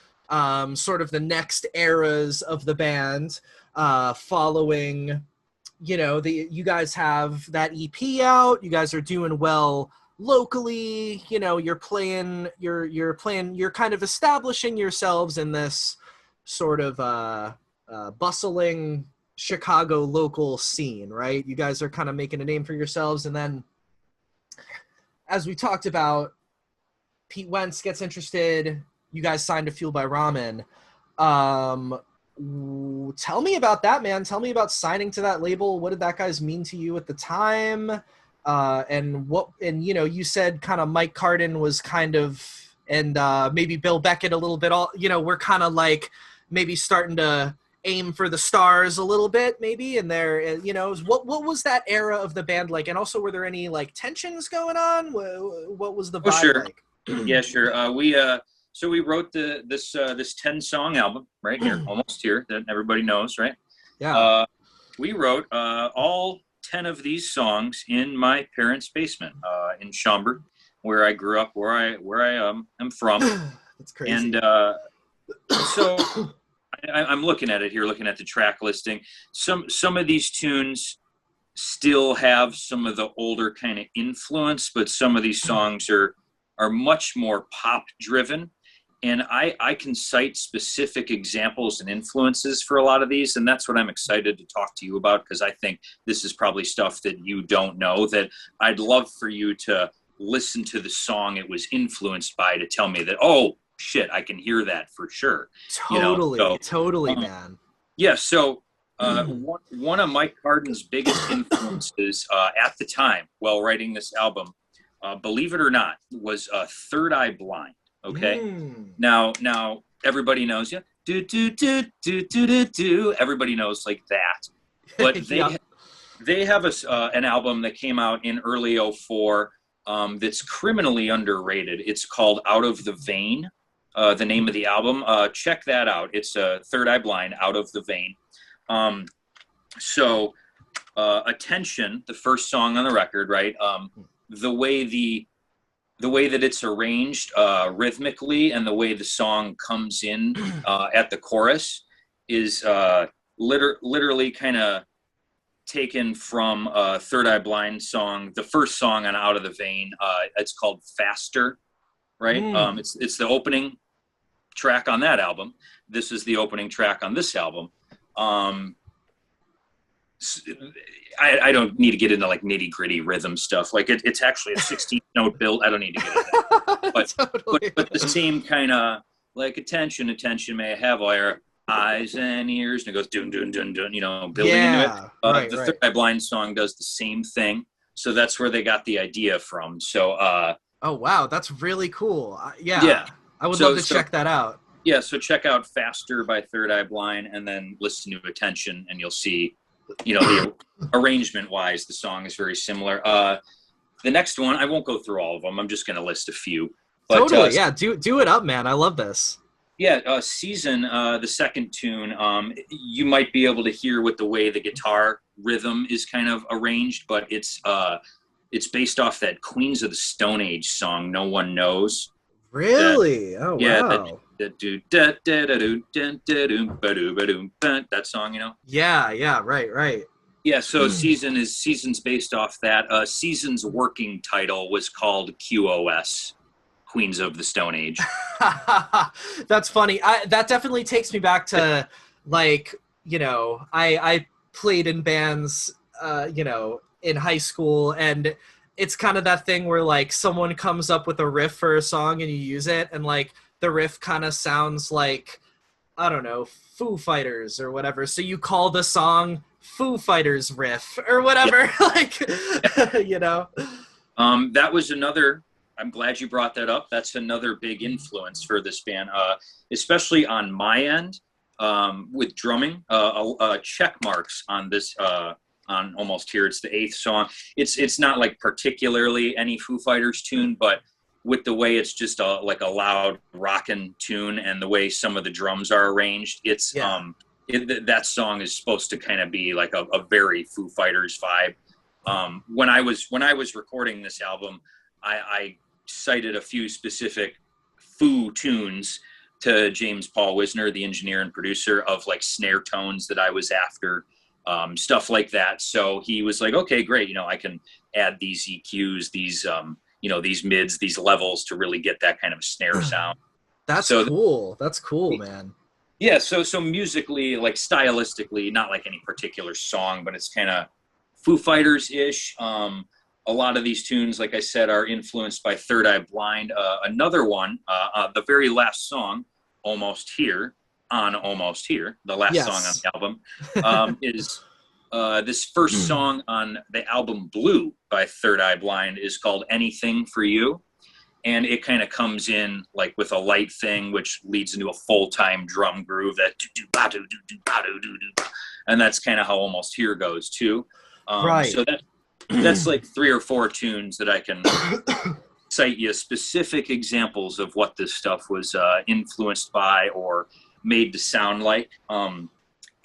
sort of the next eras of the band following, you know, you guys have that EP out. You guys are doing well locally, you're playing, you're kind of establishing yourselves in this sort of bustling Chicago local scene, right? You guys are kind of making a name for yourselves. And then, as we talked about, Pete Wentz gets interested. You guys signed to Fueled by Ramen. Tell me about that, man. Tell me about signing to that label. What did that guys mean to you at the time? You said kind of Mike Carden was kind of, and maybe Bill Beckett a little bit, we're kind of like maybe starting to aim for the stars a little bit, maybe. And there, what was that era of the band like? And also, were there any like tensions going on? What was the vibe like? Yeah, sure. We wrote this 10-song album right here, almost here, that everybody knows, right? Yeah. We wrote all 10 of these songs in my parents' basement in Schaumburg, where I grew up, where I am from. That's crazy. And so I'm looking at it here, looking at the track listing. Some of these tunes still have some of the older kind of influence, but some of these songs are much more pop driven. And I can cite specific examples and influences for a lot of these. And that's what I'm excited to talk to you about, because I think this is probably stuff that you don't know, that I'd love for you to listen to the song it was influenced by to tell me that, oh, shit, I can hear that for sure. Totally, man. Yeah, so one of Mike Carden's biggest influences at the time while writing this album, believe it or not, was Third Eye Blind. Okay. Now everybody knows you. Do do do do do do do. Everybody knows like that. But they have an album that came out in early 2004 that's criminally underrated. It's called Out of the Vein. The name of the album. Check that out. It's Third Eye Blind, Out of the Vein. Attention, the first song on the record, right? The way that it's arranged rhythmically and the way the song comes in at the chorus is literally kind of taken from Third Eye Blind song, the first song on Out of the Vein. It's called Faster, right? It's the opening track on that album. This is the opening track on this album. I don't need to get into like nitty gritty rhythm stuff. Like it's actually a 16-note build. I don't need to get into that. But, totally. but the same kind of like attention may I have all your eyes and ears, and it goes dun dun dun dun. Building into it. The Third Eye Blind song does the same thing. So that's where they got the idea from. So. Oh wow, that's really cool. Yeah. I would love to check that out. Yeah, so check out Faster by Third Eye Blind, and then listen to Attention, and you'll see. The arrangement wise, the song is very similar. The next one, I won't go through all of them. I'm just going to list a few. But, totally. Yeah. Do it up, man. I love this. Yeah. Season, the second tune, you might be able to hear with the way the guitar rhythm is kind of arranged, but it's based off that Queens of the Stone Age song, No One Knows. Really? Wow. That song, Yeah, right. Yeah, so Season's based off that. Season's working title was called QOS, Queens of the Stone Age. That's funny. That definitely takes me back to like, I played in bands, in high school, and it's kind of that thing where like someone comes up with a riff for a song and you use it, and like the riff kind of sounds like, I don't know, Foo Fighters or whatever. So you call the song Foo Fighters riff or whatever. Yep. That was another, I'm glad you brought that up. That's another big influence for this band, especially on my end with drumming. Check marks on this, on Almost Here. It's the 8th song. It's not like particularly any Foo Fighters tune, but with the way it's just like a loud rockin' tune and the way some of the drums are arranged, it's that song is supposed to kind of be like a very Foo Fighters vibe. When I was recording this album, I cited a few specific Foo tunes to James Paul Wisner, the engineer and producer, of like snare tones that I was after, stuff like that. So he was like, okay, great. I can add these EQs, these these mids, these levels to really get that kind of snare sound. That's cool. That's cool, man. Yeah. So musically, like stylistically, not like any particular song, but it's kind of Foo Fighters-ish. A lot of these tunes, like I said, are influenced by Third Eye Blind. Another one, the very last song, Almost Here, the last song on the album, is this first song on the album Blue by Third Eye Blind is called Anything for You. And it kind of comes in like with a light thing, which leads into a full-time drum groove that and that's kind of how Almost Here goes too. Right. So that's like 3 or 4 tunes that I can cite you specific examples of what this stuff was influenced by or made to sound like.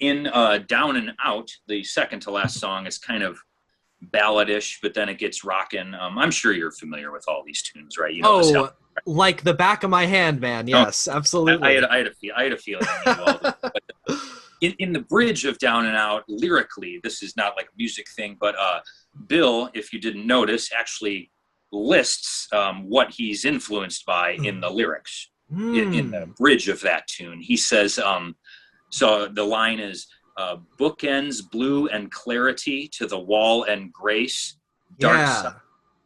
In Down and Out, the second to last song is kind of balladish, but then it gets rocking. I'm sure you're familiar with all these tunes, right? Like the back of my hand, man. Yes, absolutely. I had a feeling. But in the bridge of Down and Out, lyrically, this is not like a music thing, but Bill, if you didn't notice, actually lists what he's influenced by in the lyrics. In the bridge of that tune, he says, so the line is, bookends blue and clarity to the wall and grace, dark side,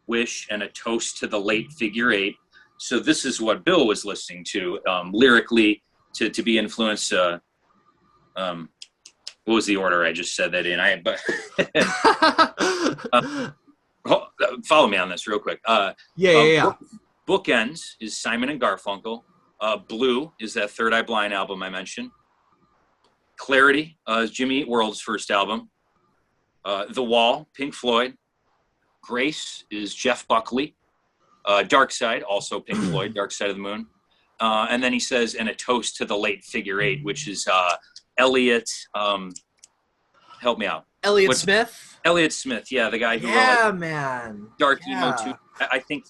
wish, and a toast to the late figure 8. So this is what Bill was listening to lyrically to be influenced. What was the order I just said that in? Follow me on this real quick. Bookends is Simon and Garfunkel. Blue is that Third Eye Blind album I mentioned. Clarity is Jimmy Eat World's first album. The Wall, Pink Floyd. Grace is Jeff Buckley. Dark Side, also Pink Floyd, Dark Side of the Moon. And then he says, and a toast to the late figure 8, which is Elliot. Help me out. Smith. Elliot Smith, yeah, the guy who wrote Dark Emo too. I think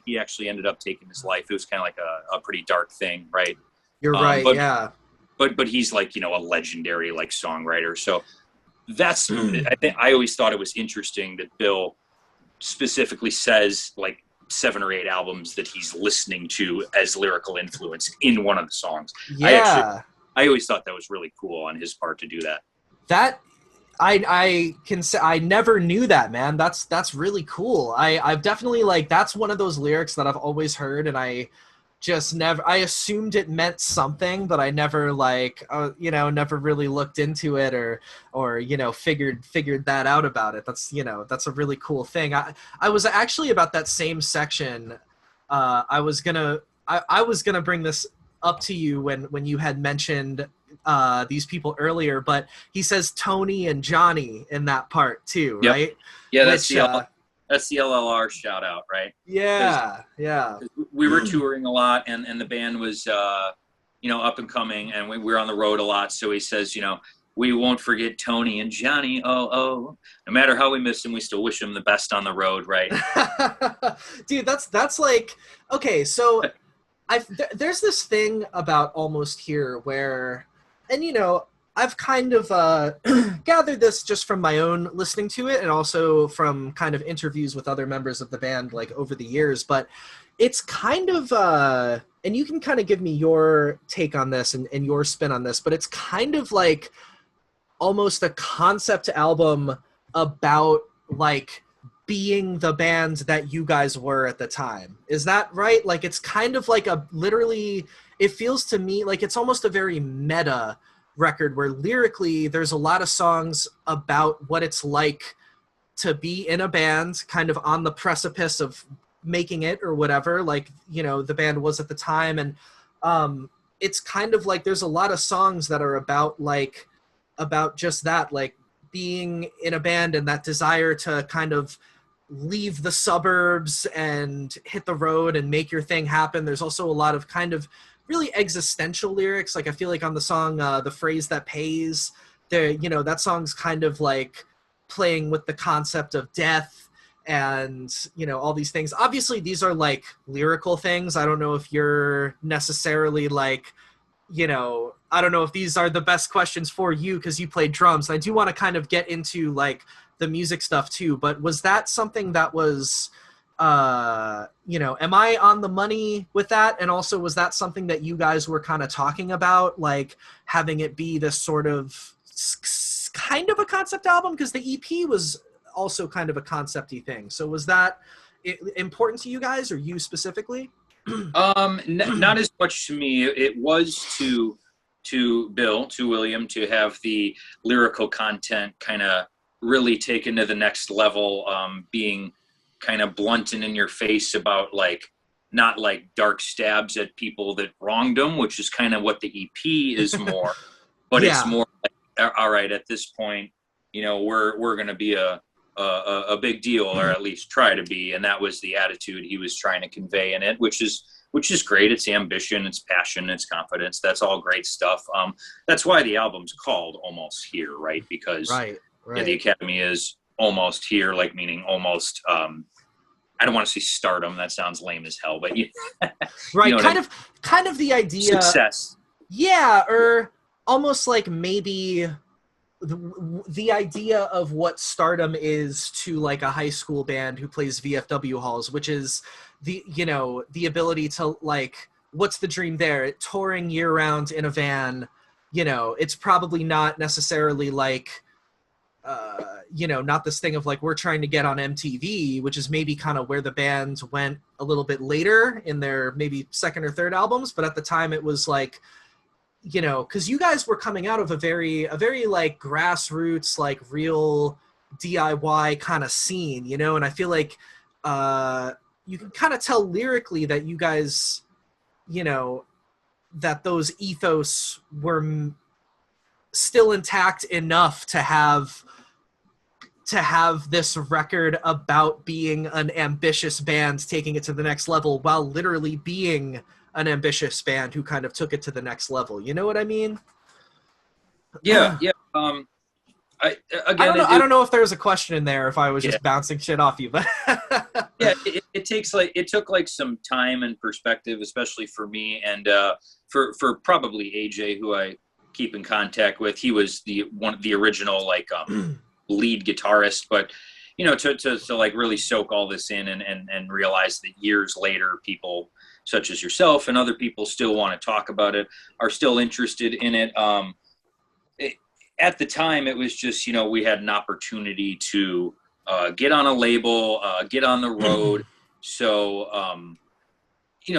he actually ended up taking his life. It was kind of like a pretty dark thing, right? You're right. But he's like, a legendary like songwriter. So that's I always thought it was interesting that Bill specifically says like 7 or 8 albums that he's listening to as lyrical influence in one of the songs. I always thought that was really cool on his part to do that. That I can say I never knew that, man. That's really cool. I've definitely that's one of those lyrics that I've always heard, and I assumed it meant something, but I never never really looked into it or figured that out about it. That's a really cool thing. I was actually about that same section. I was gonna bring this up to you when you had mentioned these people earlier, but he says Tony and Johnny in that part too, right? Yeah, that's the LLR shout out, right? Yeah. We were touring a lot, and the band was, up and coming, and we were on the road a lot. So he says, we won't forget Tony and Johnny. Oh, no matter how we miss him, we still wish him the best on the road, right? Dude, that's like, okay, so there's this thing about Almost Here where, and I've kind of gathered this just from my own listening to it and also from kind of interviews with other members of the band over the years, but it's kind of and you can kind of give me your take on this and your spin on this, but it's kind of like almost a concept album about being the band that you guys were at the time. Is that right? It's kind of like literally, it feels to me like it's almost a very meta record where lyrically there's a lot of songs about what it's like to be in a band kind of on the precipice of making it or whatever, the band was at the time. And it's kind of like there's a lot of songs that are about just that, being in a band and that desire to kind of leave the suburbs and hit the road and make your thing happen. There's also a lot of kind of really existential lyrics. I feel like on the song, The Phrase That Pays, there, that song's kind of playing with the concept of death and, all these things. Obviously these are lyrical things. I don't know if you're necessarily I don't know if these are the best questions for you because you play drums. And I do want to kind of get into the music stuff too, but was that something that was am I on the money with that? And also, was that something that you guys were kind of talking about, like having it be this sort of kind of a concept album? Because the EP was also kind of a concept-y thing. So was that important to you guys, or you specifically? Not as much to me. It was to William, to have the lyrical content kind of really taken to the next level, being kind of blunt and in your face about like, not like dark stabs at people that wronged them, which is kind of what the EP is more, but Yeah. it's more like, all right, at this point, we're going to be a big deal, or at least try to be. And that was the attitude he was trying to convey in it, which is great. It's ambition, it's passion, it's confidence. That's all great stuff. That's why the album's called Almost Here, right? Because Right. yeah, the Academy is almost here, like meaning almost, I don't want to say stardom. That sounds lame as hell, but right. Kind of the idea. Success. Yeah. Or almost like maybe the idea of what stardom is to like a high school band who plays VFW halls, which is the ability to like, what's the dream there? Touring year round in a van, it's probably not necessarily like, not this thing of like, we're trying to get on MTV, which is maybe kind of where the band went a little bit later in their maybe second or third albums. But at the time it was like, because you guys were coming out of a very like grassroots, like real DIY kind of scene, and I feel like you can kind of tell lyrically that you guys, that those ethos were still intact enough to have this record about being an ambitious band taking it to the next level, while literally being an ambitious band who kind of took it to the next level. You know what I mean? Yeah. I don't know if there was a question in there, if I was just bouncing shit off you, but yeah, it took like some time and perspective, especially for me, and for probably AJ, who I keep in contact with. He was the original like lead guitarist, but to like really soak all this in and realize that years later, people such as yourself and other people still want to talk about it, are still interested in it. At the time, it was just, we had an opportunity to get on a label, get on the road. So,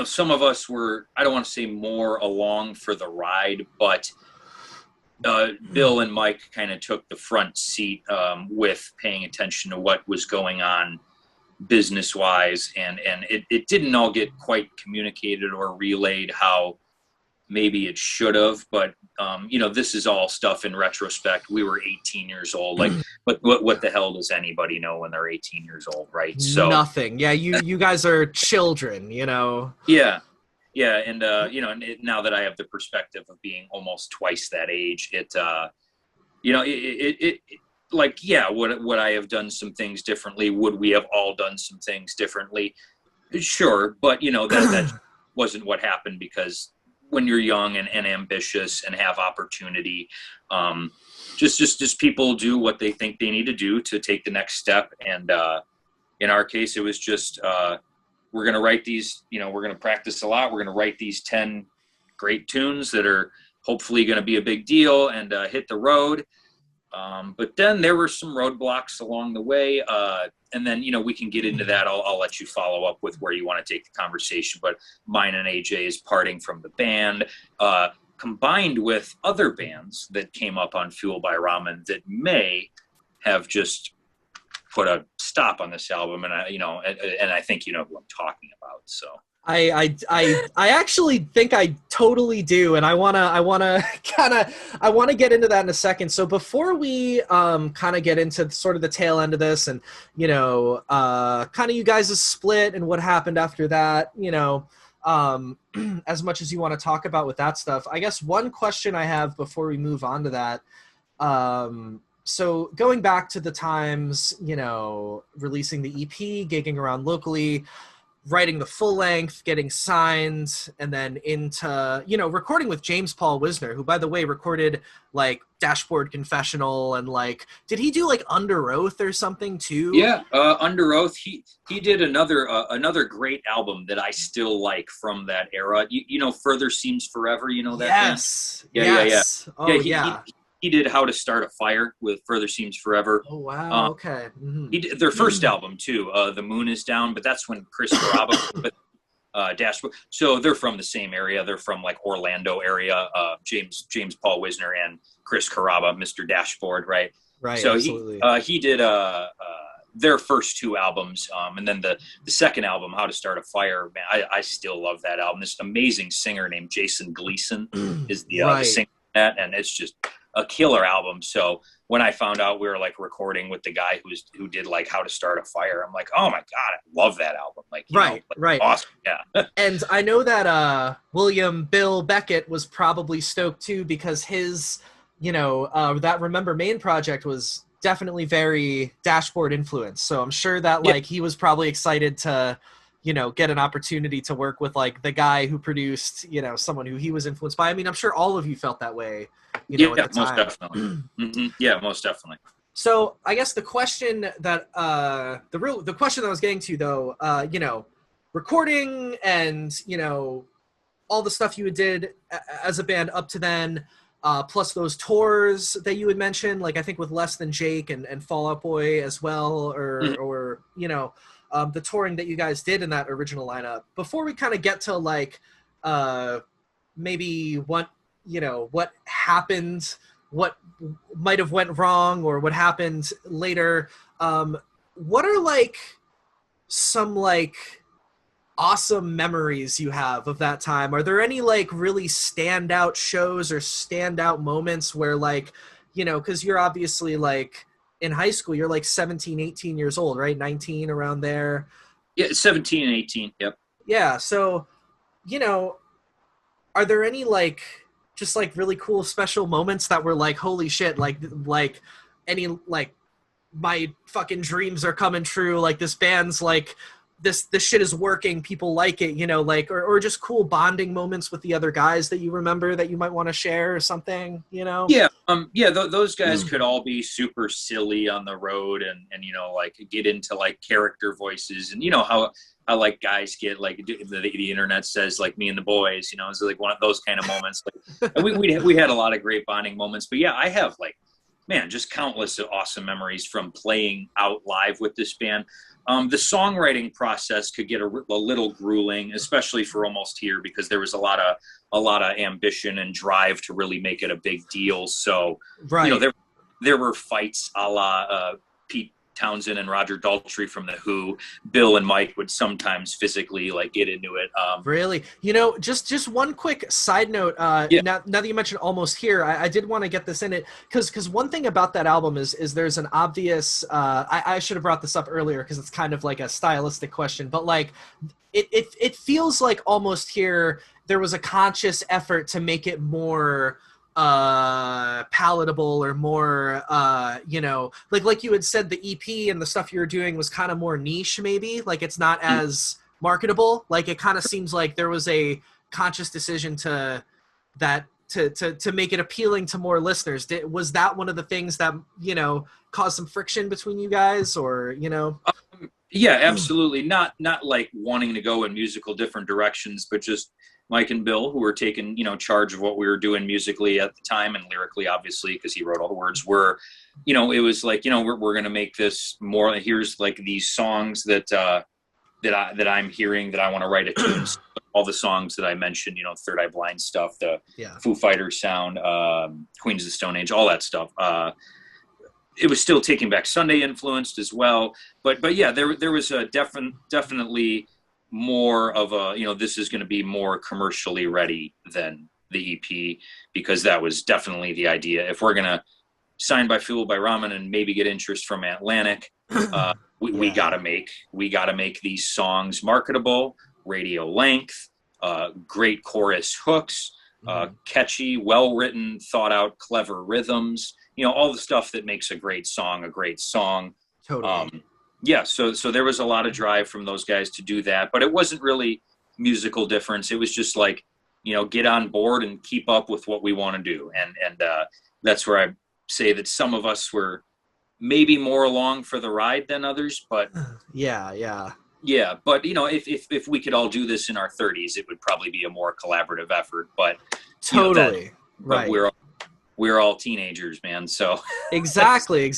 some of us were, I don't want to say more along for the ride, but Bill and Mike kind of took the front seat with paying attention to what was going on business wise, and it didn't all get quite communicated or relayed how maybe it should have, but this is all stuff in retrospect. We were 18 years old, like what the hell does anybody know when they're 18 years old, right? So nothing. Yeah, you guys are children, yeah, and now that I have the perspective of being almost twice that age, would I have done some things differently? Would we have all done some things differently? Sure, but that wasn't what happened, because when you're young and ambitious and have opportunity, just people do what they think they need to do to take the next step. And in our case, it was just we're going to write these. We're going to practice a lot. We're going to write these 10 great tunes that are hopefully going to be a big deal and hit the road. But then there were some roadblocks along the way. And then, we can get into that. I'll let you follow up with where you want to take the conversation. But mine and AJ's parting from the band, combined with other bands that came up on Fuel by Ramen that may have just put a stop on this album. And I think you know who I'm talking about. So. I actually think I totally do, and I wanna get into that in a second. So before we kind of get into sort of the tail end of this, and kind of you guys' split and what happened after that, as much as you want to talk about with that stuff, I guess one question I have before we move on to that, so going back to the times, releasing the EP, gigging around locally. writing the full length, getting signed, and then into, you know, recording with James Paul Wisner, who, by the way, recorded like Dashboard Confessional and like, did he do like Under Oath or something too? Yeah, Under Oath. He did another great album that I still like from that era. You know, Further Seems Forever. You know that Yes. band? Yes. Yeah. Oh, He did How to Start a Fire with Further Seems Forever. Oh, wow. Okay. He did their first album too, The Moon Is Down, but that's when Chris Carrabba with Dashboard. So they're from the same area. They're from like Orlando area. James Paul Wisner and Chris Carrabba, Mr. Dashboard, right? Right. So absolutely. he did their first two albums, and then the second album, How to Start a Fire. Man, I still love that album. This amazing singer named Jason Gleason is the singer of that, and it's just a killer album. So when I found out we were like recording with the guy who did like How to Start a Fire, I'm like, oh my God, I love that album. Like, right. Awesome. Yeah. And I know that William Bill Beckett was probably stoked too, because his, you know, that Remember Maine project was definitely very Dashboard influenced. So I'm sure that like he was probably excited to, you know, get an opportunity to work with like the guy who produced, you know, someone who he was influenced by. I mean, I'm sure all of you felt that way, you know, at the time. Most definitely. Mm-hmm. Yeah, most definitely. So I guess the question that the question that I was getting to though, you know, recording and, you know, all the stuff you did as a band up to then, plus those tours that you had mentioned, like I think with Less Than Jake and Fall Out Boy as well, or you know, the touring that you guys did in that original lineup. Before we kind of get to like maybe what, you know, what happened, what might have went wrong, or what happened later, what are like some like awesome memories you have of that time? Are there any like really standout shows or standout moments where like, you know, because you're obviously like in high school, you're like 17, 18 years old, right? 19, around there. Yeah, 17 and 18. Yep. Yeah. So, you know, are there any like just like really cool special moments that were like, holy shit, like any like my fucking dreams are coming true, like this band's like this shit is working, people like it, you know, like, or just cool bonding moments with the other guys that you remember that you might want to share or something, you know? Yeah. Those guys could all be super silly on the road and, you know, like get into like character voices, and you know how like guys get like the internet says like Me and the Boys, you know, it's like one of those kind of moments. Like, we had a lot of great bonding moments, but yeah, I have like, man, just countless of awesome memories from playing out live with this band. The songwriting process could get a little grueling, especially for Almost Here, because there was a lot of ambition and drive to really make it a big deal. So, you know, there were fights a la Pete Townsend and Roger Daltrey from The Who. Bill and Mike would sometimes physically like get into it. Really? You know, just one quick side note. Now that you mentioned Almost Here, I did want to get this in it because one thing about that album is there's an obvious. I should have brought this up earlier because it's kind of like a stylistic question, but like it feels like Almost Here there was a conscious effort to make it more palatable or more you know, like you had said, the EP and the stuff you were doing was kind of more niche, maybe like it's not as marketable. Like it kind of seems like there was a conscious decision to make it appealing to more listeners. Was that one of the things that, you know, caused some friction between you guys, or, you know? Yeah, absolutely. Not like wanting to go in musical different directions, but just Mike and Bill, who were taking, you know, charge of what we were doing musically at the time and lyrically, obviously, because he wrote all the words, were, you know, it was like, you know, we're going to make this more, here's like these songs that I'm hearing that I want to write a tune. All the songs that I mentioned, you know, Third Eye Blind stuff, the Foo Fighters sound, Queens of the Stone Age, all that stuff. It was still Taking Back Sunday influenced as well. But yeah, there was a definitely more of a, you know, this is going to be more commercially ready than the EP, because that was definitely the idea. If we're going to sign by Fueled by Ramen and maybe get interest from Atlantic, we gotta make these songs marketable, radio length, great chorus hooks, catchy, well-written, thought-out, clever rhythms, you know, all the stuff that makes a great song a great song. Totally. Yeah, so there was a lot of drive from those guys to do that, but it wasn't really musical difference. It was just like, get on board and keep up with what we want to do, and that's where I say that some of us were maybe more along for the ride than others, but Yeah. yeah, but if we could all do this in our 30s, it would probably be a more collaborative effort. But Totally. but Right. we're all teenagers, man. So Exactly.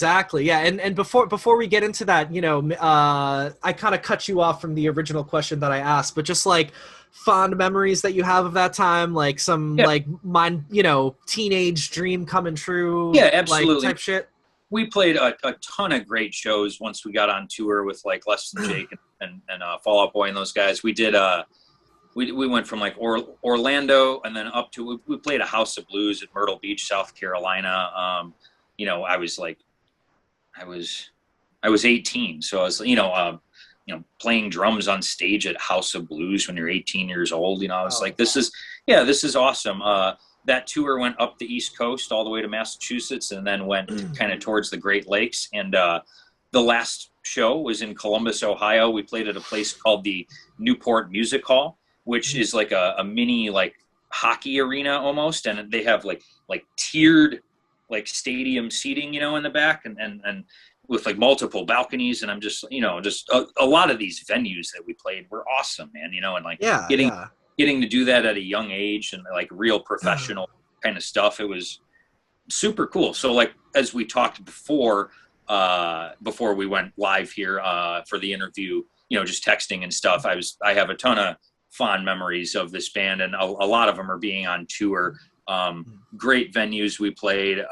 Yeah. And before we get into that, I kind of cut you off from the original question that I asked, but just like fond memories that you have of that time, like some yeah, like mine, teenage dream coming true, yeah, like absolutely. type shit. We played a ton of great shows once we got on tour with like Less Than Jake and Fall Out Boy and those guys. We did we went from like Orlando and then up to we played a House of Blues at Myrtle Beach, South Carolina. I was 18, so I was playing drums on stage at House of Blues when you're 18 years old. I was like, this is awesome. That tour went up the East Coast all the way to Massachusetts and then went kind of towards the Great Lakes. And the last show was in Columbus, Ohio. We played at a place called the Newport Music Hall, which is like a mini like hockey arena almost. And they have like tiered like stadium seating, in the back and with like multiple balconies. And I'm just, just a lot of these venues that we played were awesome, man, and like getting to do that at a young age and like real professional kind of stuff. It was super cool. So like, as we talked before we went live here for the interview, just texting and stuff, I have a ton of fond memories of this band, and a lot of them are being on tour. Great venues we played,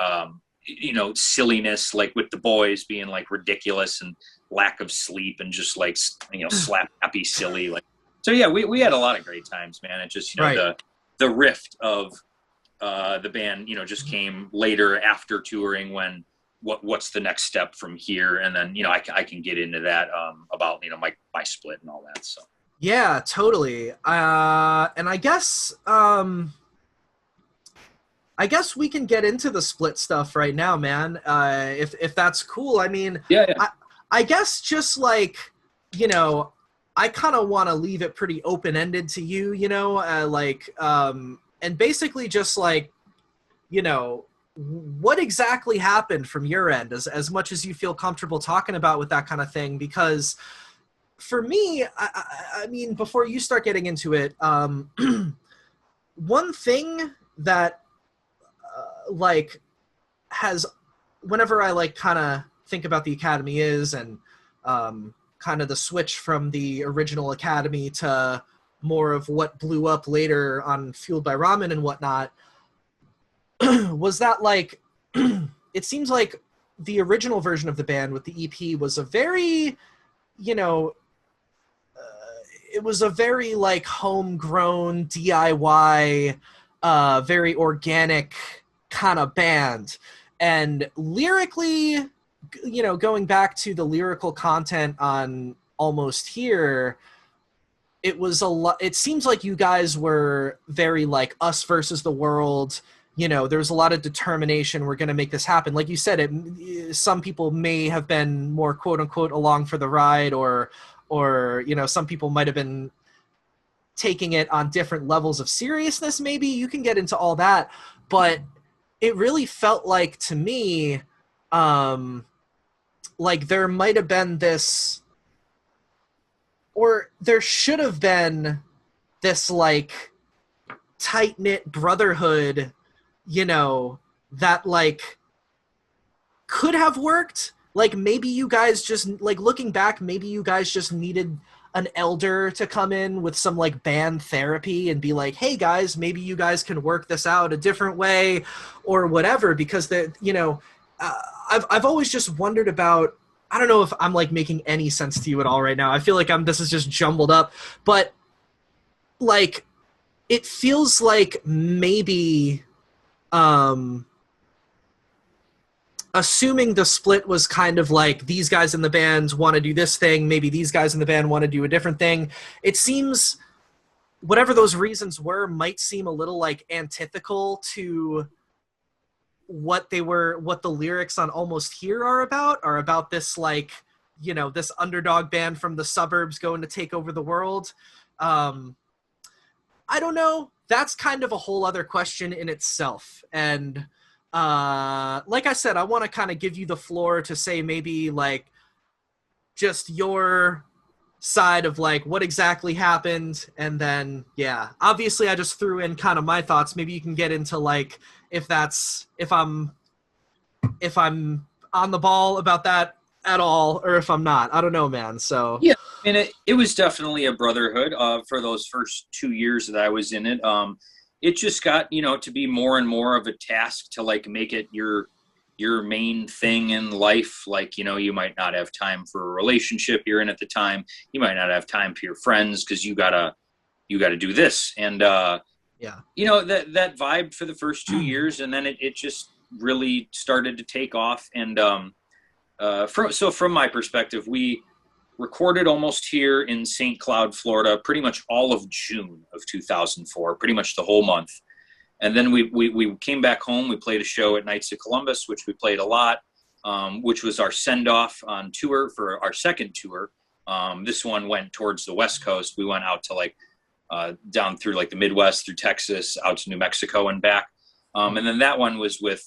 silliness, like with the boys being like ridiculous and lack of sleep and just like, slap happy silly. Like, so yeah, we had a lot of great times, man. It just, the rift of the band, just came later after touring when what's the next step from here. And then, I can get into that about, my split and all that. So. Yeah, totally. And I guess we can get into the split stuff right now, man. If that's cool. I mean, yeah. I guess just like, I kind of want to leave it pretty open-ended to you, and basically just like, what exactly happened from your end as much as you feel comfortable talking about with that kind of thing, because for me, I mean, before you start getting into it, one thing that like has, whenever I like kind of think about the Academy is, and kind of the switch from the original Academy to more of what blew up later on Fueled by Ramen and whatnot, was that like, it seems like the original version of the band with the EP was a very, it was a very like homegrown DIY, very organic kind of band. And lyrically, going back to the lyrical content on Almost Here, it was a lot. It seems like you guys were very like us versus the world. There's a lot of determination. We're going to make this happen. Like you said, some people may have been more quote unquote along for the ride, or some people might have been taking it on different levels of seriousness. Maybe you can get into all that, but it really felt like to me, like there might have been this, or there should have been this like tight-knit brotherhood, that like could have worked. Like maybe you guys just, like looking back, maybe you guys just needed an elder to come in with some like band therapy and be like, hey guys, maybe you guys can work this out a different way or whatever, because I've always just wondered about, I don't know if I'm like making any sense to you at all right now. I feel like this is just jumbled up, but like it feels like maybe assuming the split was kind of like these guys in the band want to do this thing, maybe these guys in the band want to do a different thing. It seems whatever those reasons were might seem a little like antithetical to what the lyrics on Almost Here are about this like, you know, this underdog band from the suburbs going to take over the world. I don't know. That's kind of a whole other question in itself. And like I said, I want to kind of give you the floor to say maybe like just your side of like what exactly happened. And then, yeah, obviously I just threw in kind of my thoughts. Maybe you can get into like if I'm on the ball about that at all, or if I'm not. I don't know, man. So yeah, and it was definitely a brotherhood for those first 2 years that I was in it. It just got, you know, to be more and more of a task to like make it your main thing in life. Like, you know, you might not have time for a relationship you're in at the time. You might not have time for your friends because you gotta do this. And yeah, you know, that vibe for the first 2 years, and then it just really started to take off. And from my perspective, we recorded almost here in St. Cloud, Florida, pretty much all of June of 2004, pretty much the whole month. And then we came back home. We played a show at Knights of Columbus, which we played a lot, which was our send-off on tour for our second tour. This one went towards the West Coast. We went out to like down through like the Midwest, through Texas, out to New Mexico and back. And then that one was with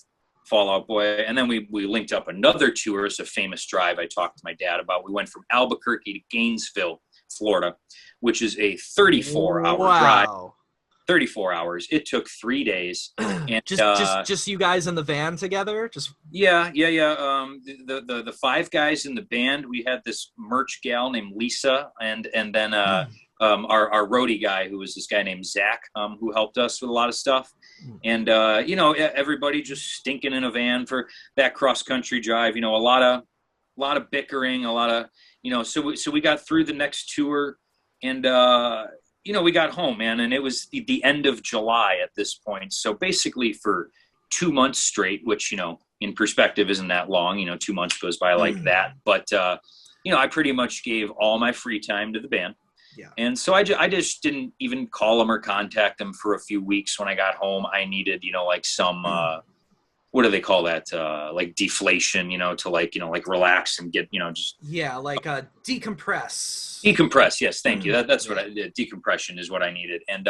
Fall Out Boy. And then we linked up another tour. It's a famous drive I talked to my dad about. We went from Albuquerque to Gainesville, Florida, which is a 34-hour drive. 34 hours. It took 3 days. And just you guys in the van together? Yeah. The five guys in the band, we had this merch gal named Lisa, and then our roadie guy, who was this guy named Zach, who helped us with a lot of stuff. And you know, everybody just stinking in a van for that cross country drive. You know, a lot of bickering, a lot of, you know. So we got through the next tour, and you know, we got home, man, and it was the end of July at this point. So basically for 2 months straight, which, you know, in perspective isn't that long, you know, 2 months goes by like that. But, you know, I pretty much gave all my free time to the band. Yeah. And so I just didn't even call them or contact them for a few weeks. When I got home, I needed, you know, like some, what do they call that? Like deflation, you know, to like, you know, like relax and get, you know, just. Yeah. Like decompress. Decompress. Yes. Thank you. That's what I did. Decompression is what I needed. And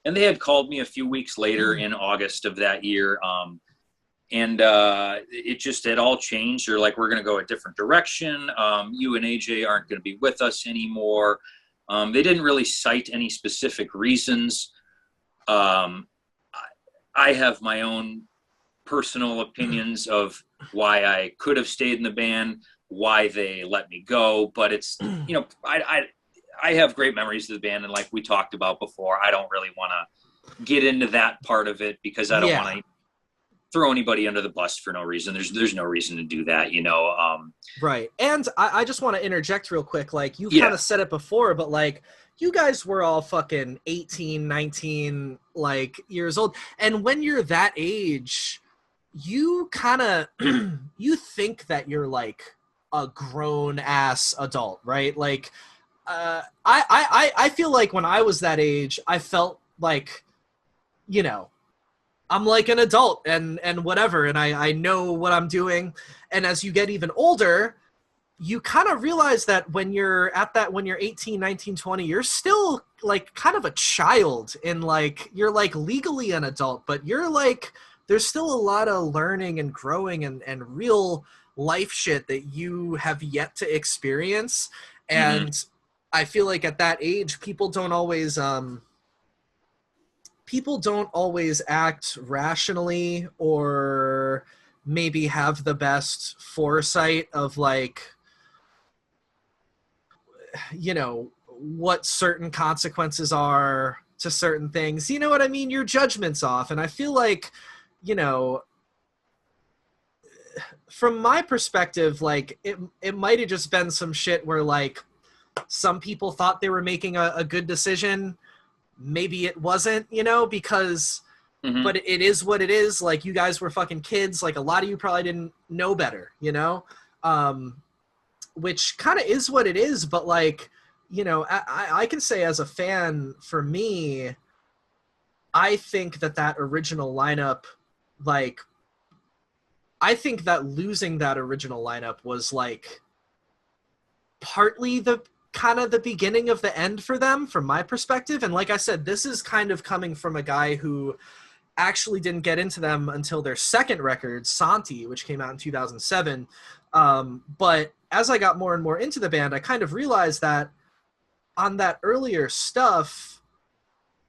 they had called me a few weeks later in August of that year. And it all changed. They're like, we're going to go a different direction. You and AJ aren't going to be with us anymore. They didn't really cite any specific reasons. I have my own personal opinions of why I could have stayed in the band, why they let me go, but it's, you know, I have great memories of the band, and like we talked about before, I don't really want to get into that part of it because I don't want to throw anybody under the bus for no reason. There's no reason to do that, you know. Right. And I just want to interject real quick. Like, you kind of said it before, but like, you guys were all fucking 18, 19, like, years old. And when you're that age, you kind of, you think that you're like a grown ass adult, right? Like, I feel like when I was that age, I felt like, you know, I'm like an adult and whatever, and I know what I'm doing. And as you get even older, you kind of realize that when you're 18, 19, 20, you're still like kind of a child, and like you're like legally an adult, but you're like, there's still a lot of learning and growing and real life shit that you have yet to experience. And I feel like at that age, people don't always act rationally, or maybe have the best foresight of like, you know, what certain consequences are to certain things. You know what I mean? Your judgment's off. And I feel like, you know, from my perspective, like it might have just been some shit where like some people thought they were making a good decision. Maybe it wasn't, you know, because, but it is what it is. Like, you guys were fucking kids. Like, a lot of you probably didn't know better, you know, which kind of is what it is. But like, you know, I can say as a fan, for me, I think that original lineup, like, I think that losing that original lineup was like partly the kind of the beginning of the end for them from my perspective. And like I said, this is kind of coming from a guy who actually didn't get into them until their second record, Santi, which came out in 2007. But as I got more and more into the band, I kind of realized that on that earlier stuff,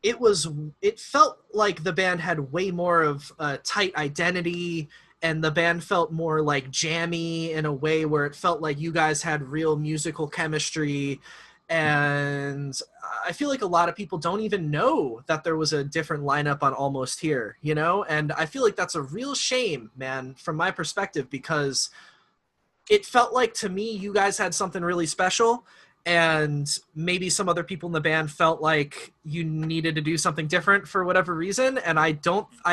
it felt like the band had way more of a tight identity, and the band felt more like jammy in a way where it felt like you guys had real musical chemistry. And I feel like a lot of people don't even know that there was a different lineup on Almost Here, you know? And I feel like that's a real shame, man, from my perspective, because it felt like to me you guys had something really special, and maybe some other people in the band felt like you needed to do something different for whatever reason. And I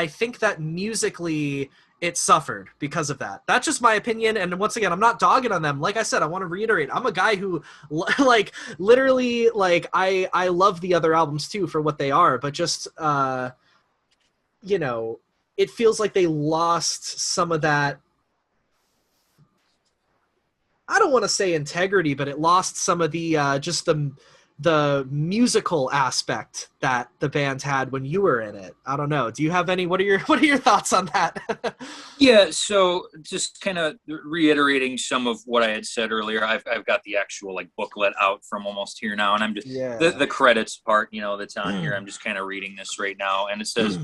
think that musically it suffered because of that. That's just my opinion. And once again, I'm not dogging on them. Like I said, I want to reiterate, I'm a guy who like literally like I love the other albums too for what they are, but just you know, it feels like they lost some of that. I don't want to say integrity, but it lost some of the just the musical aspect that the band had when you were in it. I don't know. Do you have any? What are your thoughts on that? Yeah. So just kind of reiterating some of what I had said earlier. I've got the actual like booklet out from Almost Here now, and I'm just the credits part, you know, that's on here. I'm just kind of reading this right now, and it says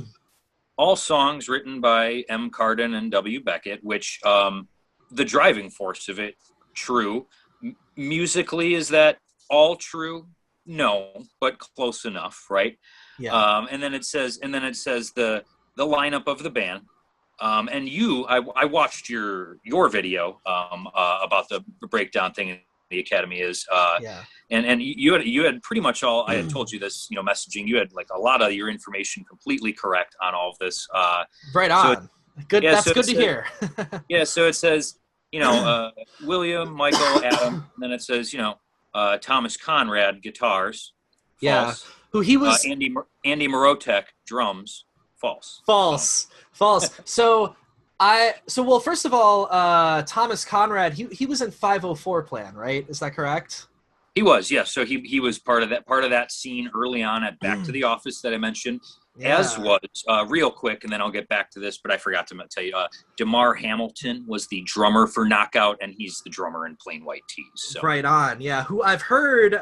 all songs written by M. Carden and W. Beckett, which the driving force of it. True. Musically, is that all true? No, but close enough, right? Yeah. And then it says the lineup of the band. And I watched your video about the breakdown thing in the Academy is. And you had pretty much all. I had told you this, you know, messaging. You had like a lot of your information completely correct on all of this. Right on. So good. Yeah, that's so good to hear. Yeah. So it says. You know, William, Michael, Adam, and then it says, you know, Thomas Conrad, guitars. False. Yeah. Who he was. Andy Morotek, drums. False. So well, first of all, Thomas Conrad, he was in 504 Plan, right? Is that correct? He was, yes. So he was part of that scene early on at Back to the Office that I mentioned. Yeah. As was, real quick, and then I'll get back to this, but I forgot to tell you, Damar Hamilton was the drummer for Knockout, and he's the drummer in Plain White Tees. So. Right on, yeah. Who I've heard,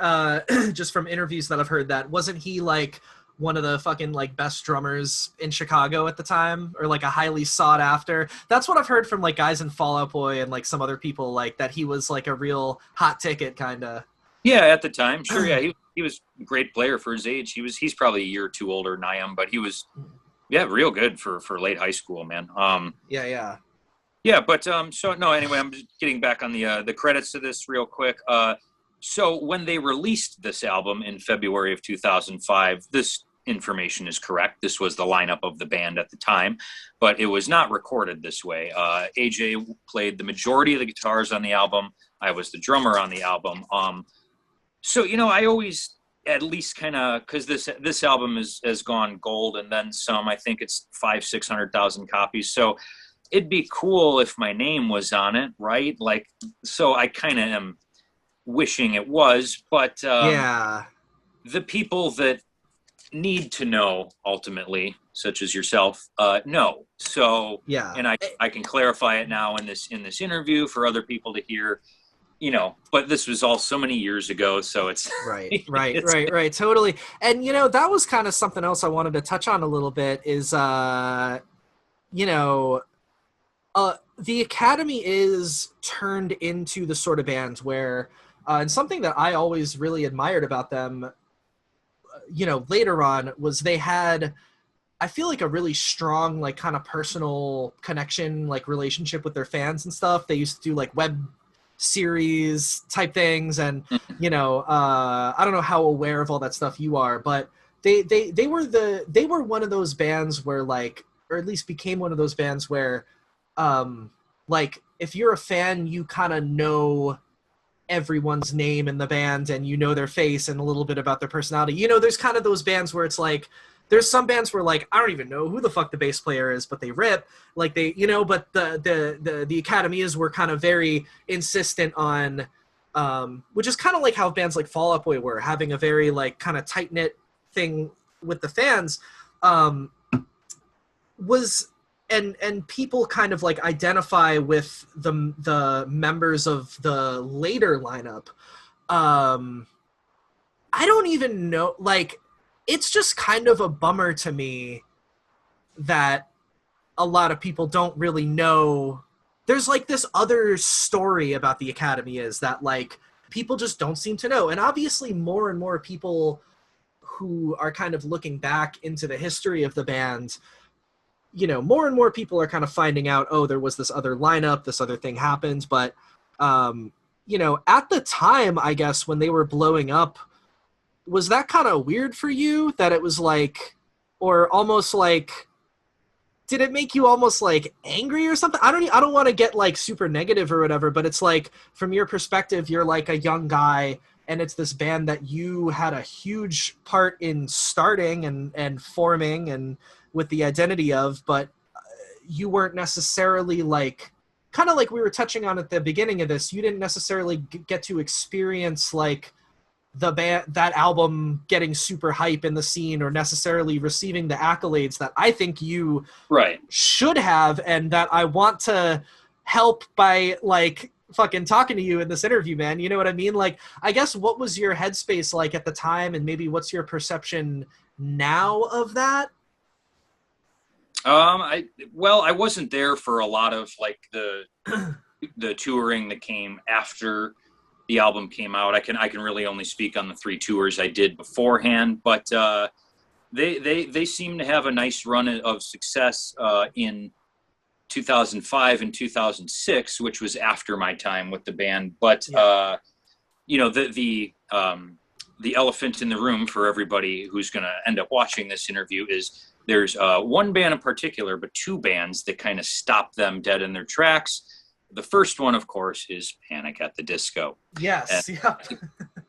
just from interviews that I've heard, that wasn't he like one of the fucking like best drummers in Chicago at the time, or like a highly sought after? That's what I've heard from like guys in Fall Out Boy and like some other people, like that he was like a real hot ticket kind of. Yeah, at the time, sure. Yeah, he was a great player for his age. He's probably a year or two older than I am, but he was, real good for late high school, man. Yeah. But so no. Anyway, I'm just getting back on the credits to this real quick. So when they released this album in February of 2005, this information is correct. This was the lineup of the band at the time, but it was not recorded this way. AJ played the majority of the guitars on the album. I was the drummer on the album. So, you know, I always at least kind of, because this album has gone gold and then some. I think it's 500,000-600,000 copies. So it'd be cool if my name was on it, right? Like, so I kind of am wishing it was, but the people that need to know ultimately, such as yourself, know. So and I can clarify it now in this interview for other people to hear. You know, but this was all so many years ago, so it's right, totally. And you know, that was kind of something else I wanted to touch on a little bit is, you know, the Academy is turned into the sort of band where, and something that I always really admired about them, you know, later on was they had, I feel like, a really strong, like kind of personal connection, like relationship with their fans and stuff. They used to do like web series type things, and you know, I don't know how aware of all that stuff you are, but they were one of those bands where, like, or at least became one of those bands where like if you're a fan, you kind of know everyone's name in the band and you know their face and a little bit about their personality. You know, there's kind of those bands where it's like, there's some bands where like I don't even know who the fuck the bass player is, but they rip, like they, you know. But the Academy were kind of very insistent on which is kind of like how bands like Fall Out Boy were, having a very like kind of tight knit thing with the fans, was and people kind of like identify with the members of the later lineup. I don't even know, like, it's just kind of a bummer to me that a lot of people don't really know. There's like this other story about the Academy is that like people just don't seem to know. And obviously more and more people who are kind of looking back into the history of the band, you know, more and more people are kind of finding out, oh, there was this other lineup, this other thing happened. But, you know, at the time, I guess, when they were blowing up, was that kind of weird for you that it was like, or almost like, did it make you almost like angry or something? I don't want to get like super negative or whatever, but it's like, from your perspective, you're like a young guy and it's this band that you had a huge part in starting and forming and with the identity of, but you weren't necessarily like, kind of like we were touching on at the beginning of this, you didn't necessarily get to experience like the band, that album getting super hype in the scene or necessarily receiving the accolades that I think you should have, and that I want to help by like fucking talking to you in this interview, man. You know what I mean? Like, I guess, what was your headspace like at the time, and maybe what's your perception now of that? I wasn't there for a lot of like the touring that came after the album came out. I can really only speak on the 3 tours I did beforehand, but they seem to have a nice run of success in 2005 and 2006, which was after my time with the band. But you know, the elephant in the room for everybody who's going to end up watching this interview is there's one band in particular, but 2 bands that kind of stop them dead in their tracks. The first one, of course, is Panic at the Disco. Yes,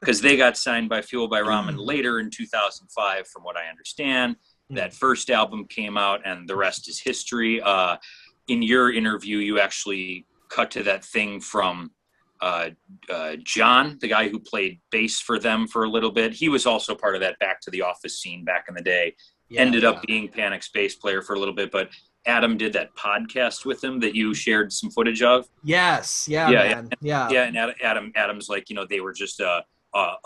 because they got signed by Fueled by Ramen later in 2005, from what I understand. That first album came out, and the rest is history. In your interview, you actually cut to that thing from John, the guy who played bass for them for a little bit. He was also part of that Back to the Office scene back in the day. Ended up being Panic's bass player for a little bit, but Adam did that podcast with him that you shared some footage of. Yes. And Adam's like, you know, they were just a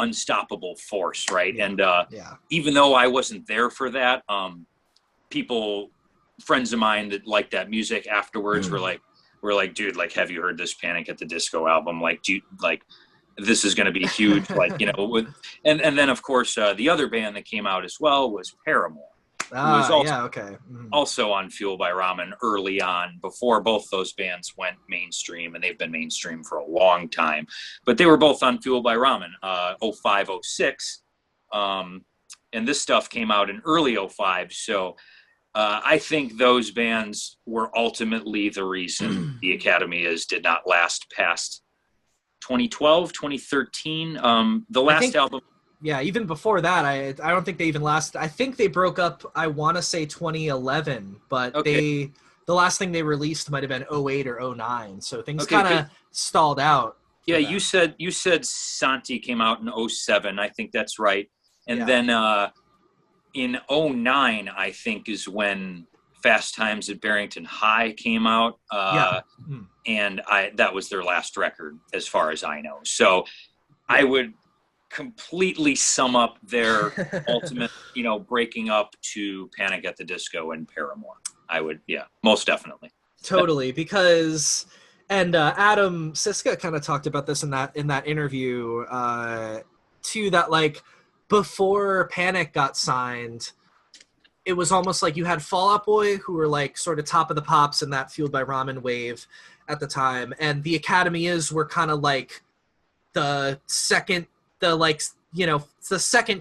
unstoppable force, right? And even though I wasn't there for that, friends of mine that liked that music afterwards were like, dude, like, have you heard this Panic at the Disco album? Like, do you, like, this is going to be huge, like, you know. And then of course the other band that came out as well was Paramore. Also on Fueled by Ramen early on, before both those bands went mainstream, and they've been mainstream for a long time. But they were both on Fueled by Ramen, 05, 06. And this stuff came out in early 05. So I think those bands were ultimately the reason the Academy did not last past 2012, 2013. The last album. Yeah, even before that, I don't think they even lasted. I think they broke up, I want to say 2011, but the last thing they released might have been 08 or 09, so things kind of stalled out. Yeah, you said Santi came out in 07, I think that's right. And then in 09, I think, is when Fast Times at Barrington High came out. And that was their last record, as far as I know. So I would completely sum up their ultimate, you know, breaking up to Panic at the Disco and Paramore. I would, most definitely. Totally, because, and Adam Siska kind of talked about this in that interview too, that like before Panic got signed, it was almost like you had Fall Out Boy, who were like sort of top of the pops in that Fueled by Ramen wave at the time, and the Academy were kind of like the second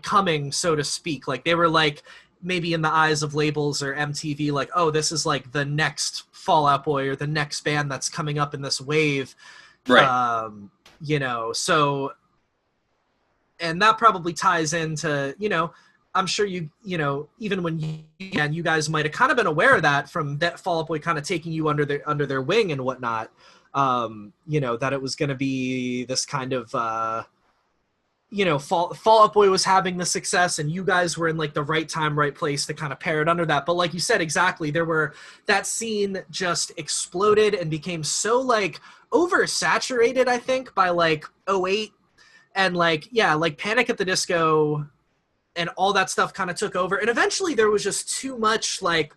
coming, so to speak. Like they were like maybe in the eyes of labels or MTV, like, oh, this is like the next Fall Out Boy or the next band that's coming up in this wave. Right. You know, so, and that probably ties into, you know, I'm sure you know, even when you guys might have kind of been aware of that from that Fall Out Boy kind of taking you under their wing and whatnot. that it was going to be this kind of, Fall Out Boy was having the success and you guys were in like the right time, right place to kind of pair it under that. But like you said, exactly, that scene just exploded and became so like oversaturated, I think, by like '08 and like Panic at the Disco and all that stuff kind of took over. And eventually there was just too much like,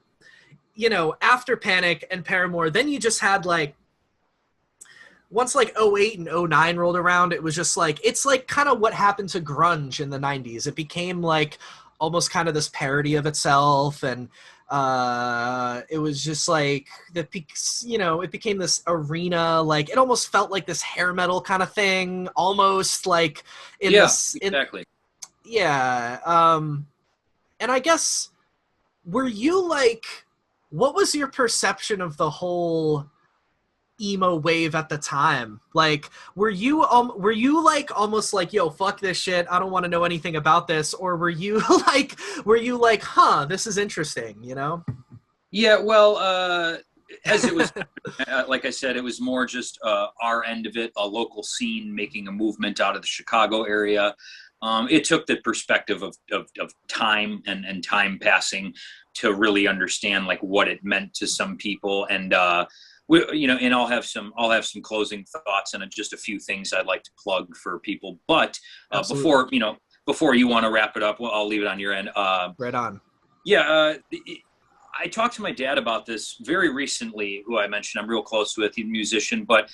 after Panic and Paramore, then you just had like, once like '08 and '09 rolled around, it was just like, it's like kind of what happened to grunge in the 90s. It became like almost kind of this parody of itself. And it was just like, it became this arena, like it almost felt like this hair metal kind of thing, almost like exactly. And I guess, were you like, what was your perception of the whole emo wave at the time? Like, were you like almost like, yo, fuck this shit, I don't want to know anything about this? Or were you like, huh, this is interesting, Yeah, well, as it was, like I said, it was more just our end of it, a local scene making a movement out of the Chicago area. It took the perspective of time and time passing to really understand like what it meant to some people. And and I'll have some closing thoughts and just a few things I'd like to plug for people. But before you want to wrap it up, well, I'll leave it on your end. Right on. Yeah. I talked to my dad about this very recently, who I mentioned I'm real close with, he's a musician, but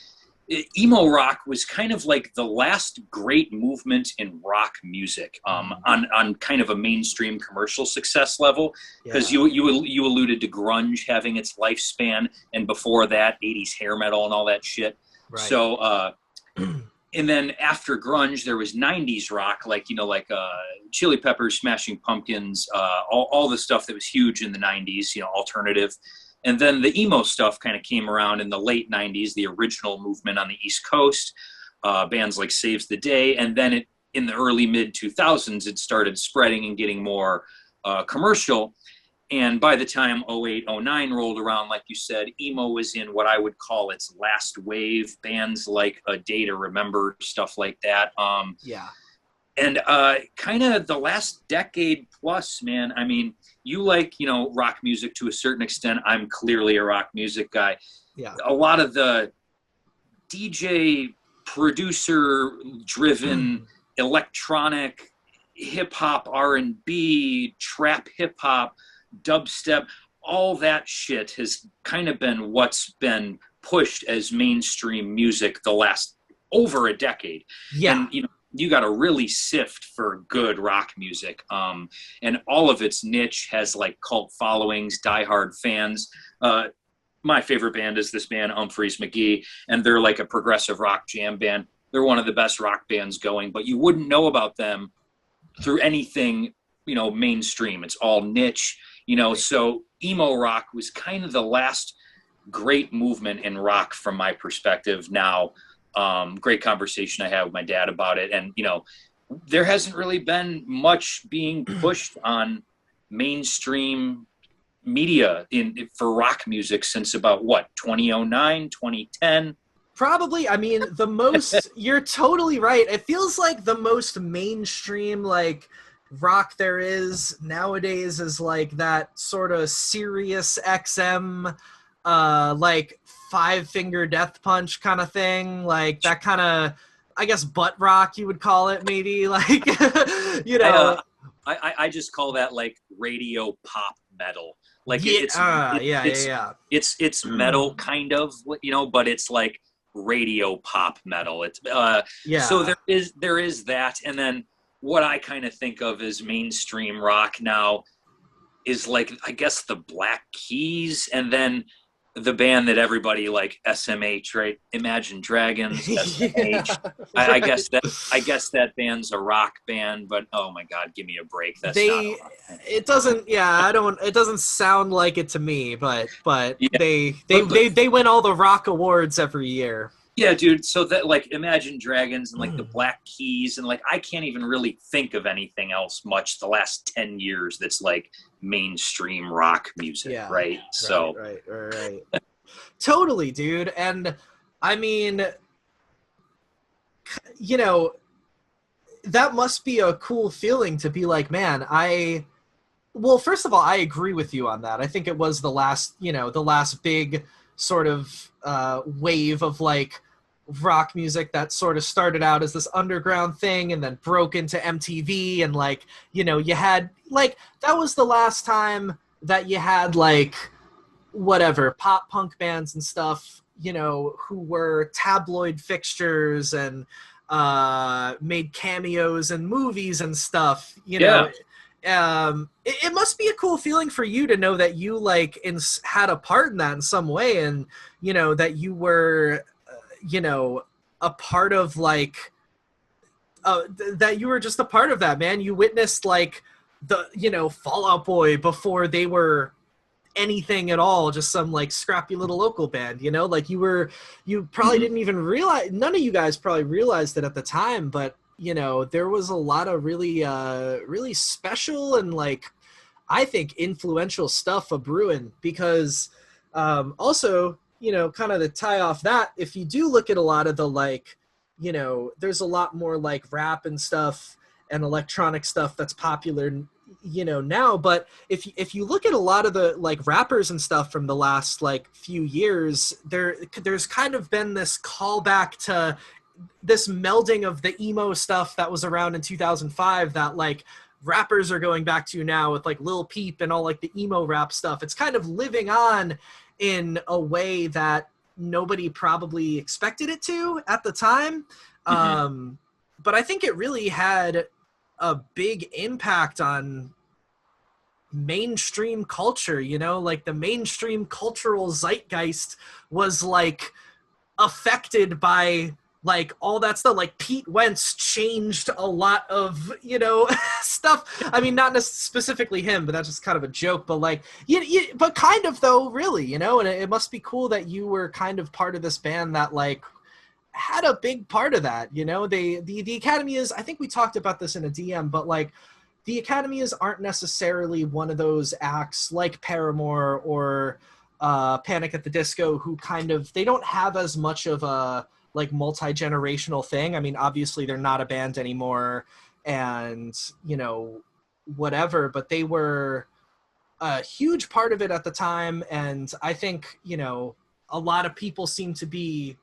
emo rock was kind of like the last great movement in rock music, on kind of a mainstream commercial success level. Because you alluded to grunge having its lifespan, and before that, 80s hair metal and all that shit. Right. So, and then after grunge, there was 90s rock, like Chili Peppers, Smashing Pumpkins, all the stuff that was huge in the 90s, alternative. And then the emo stuff kind of came around in the late 90s, the original movement on the East Coast, bands like Saves the Day. And then in the early mid-2000s, it started spreading and getting more commercial. And by the time '08, '09 rolled around, like you said, emo was in what I would call its last wave. Bands like A Day to Remember, stuff like that. And kind of the last decade plus, man, I mean, you like, rock music to a certain extent. I'm clearly a rock music guy. Yeah. A lot of the DJ producer driven electronic hip hop, R&B, trap hip hop, dubstep, all that shit has kind of been what's been pushed as mainstream music the last over a decade. Yeah. And, you got to really sift for good rock music. And all of its niche has like cult followings, diehard fans. My favorite band is this band, Humphreys McGee, and they're like a progressive rock jam band. They're one of the best rock bands going, but you wouldn't know about them through anything, mainstream. It's all niche, so emo rock was kind of the last great movement in rock from my perspective. Now, great conversation I had with my dad about it. And, there hasn't really been much being pushed on mainstream media for rock music since about 2009, 2010. Probably. I mean, the most, you're totally right. It feels like the most mainstream, like, rock there is nowadays is like that sort of Sirius XM, like Five Finger Death Punch kind of thing, like that kind of, I guess, butt rock you would call it, maybe, like, I just call that like radio pop metal. Like it's metal kind of, but it's like radio pop metal. It's so there is that, and then what I kind of think of as mainstream rock now is like, I guess, the Black Keys, and then the band that everybody like, SMH, right? Imagine Dragons, SMH. I guess that band's a rock band, but oh my God, give me a break. That's not a rock band. It doesn't. Yeah, it doesn't sound like it to me, but they win all the rock awards every year. Yeah, dude. So that, like, Imagine Dragons and like the Black Keys, and like I can't even really think of anything else much the last 10 years that's like mainstream rock music, right? So right. Totally, dude. And I mean, you know, that must be a cool feeling to be like, man, well, first of all, I agree with you on that. I think it was the last big sort of wave of like rock music that sort of started out as this underground thing and then broke into MTV, and like, you had like, that was the last time that you had like whatever pop punk bands and stuff, who were tabloid fixtures and made cameos in movies and stuff, Yeah. It must be a cool feeling for you to know that you like had a part in that in some way, and that you were a part of like that you were just a part of that, man. You witnessed like the Fall Out Boy before they were anything at all, just some like scrappy little local band, like you probably Mhm. didn't even realize, none of you guys probably realized it at the time, but there was a lot of really really special and like, I think, influential stuff a brewing, because also, kind of to tie off that, if you do look at a lot of the like, there's a lot more like rap and stuff and electronic stuff that's popular now, but if you look at a lot of the like rappers and stuff from the last like few years, there's kind of been this callback to this melding of the emo stuff that was around in 2005 that like rappers are going back to now with like Lil Peep and all like the emo rap stuff. It's kind of living on in a way that nobody probably expected it to at the time. But I think it really had a big impact on mainstream culture, like the mainstream cultural zeitgeist was like affected by like all that stuff. Like Pete Wentz changed a lot of stuff. I mean, not specifically him, but that's just kind of a joke, but like but kind of though, really, and it must be cool that you were kind of part of this band that like had a big part of that. The Academy is, I think we talked about this in a DM, but like the Academies aren't necessarily one of those acts like Paramore or Panic at the Disco who kind of, they don't have as much of a like multi-generational thing. I mean, obviously they're not a band anymore and whatever, but they were a huge part of it at the time. And I think a lot of people seem to be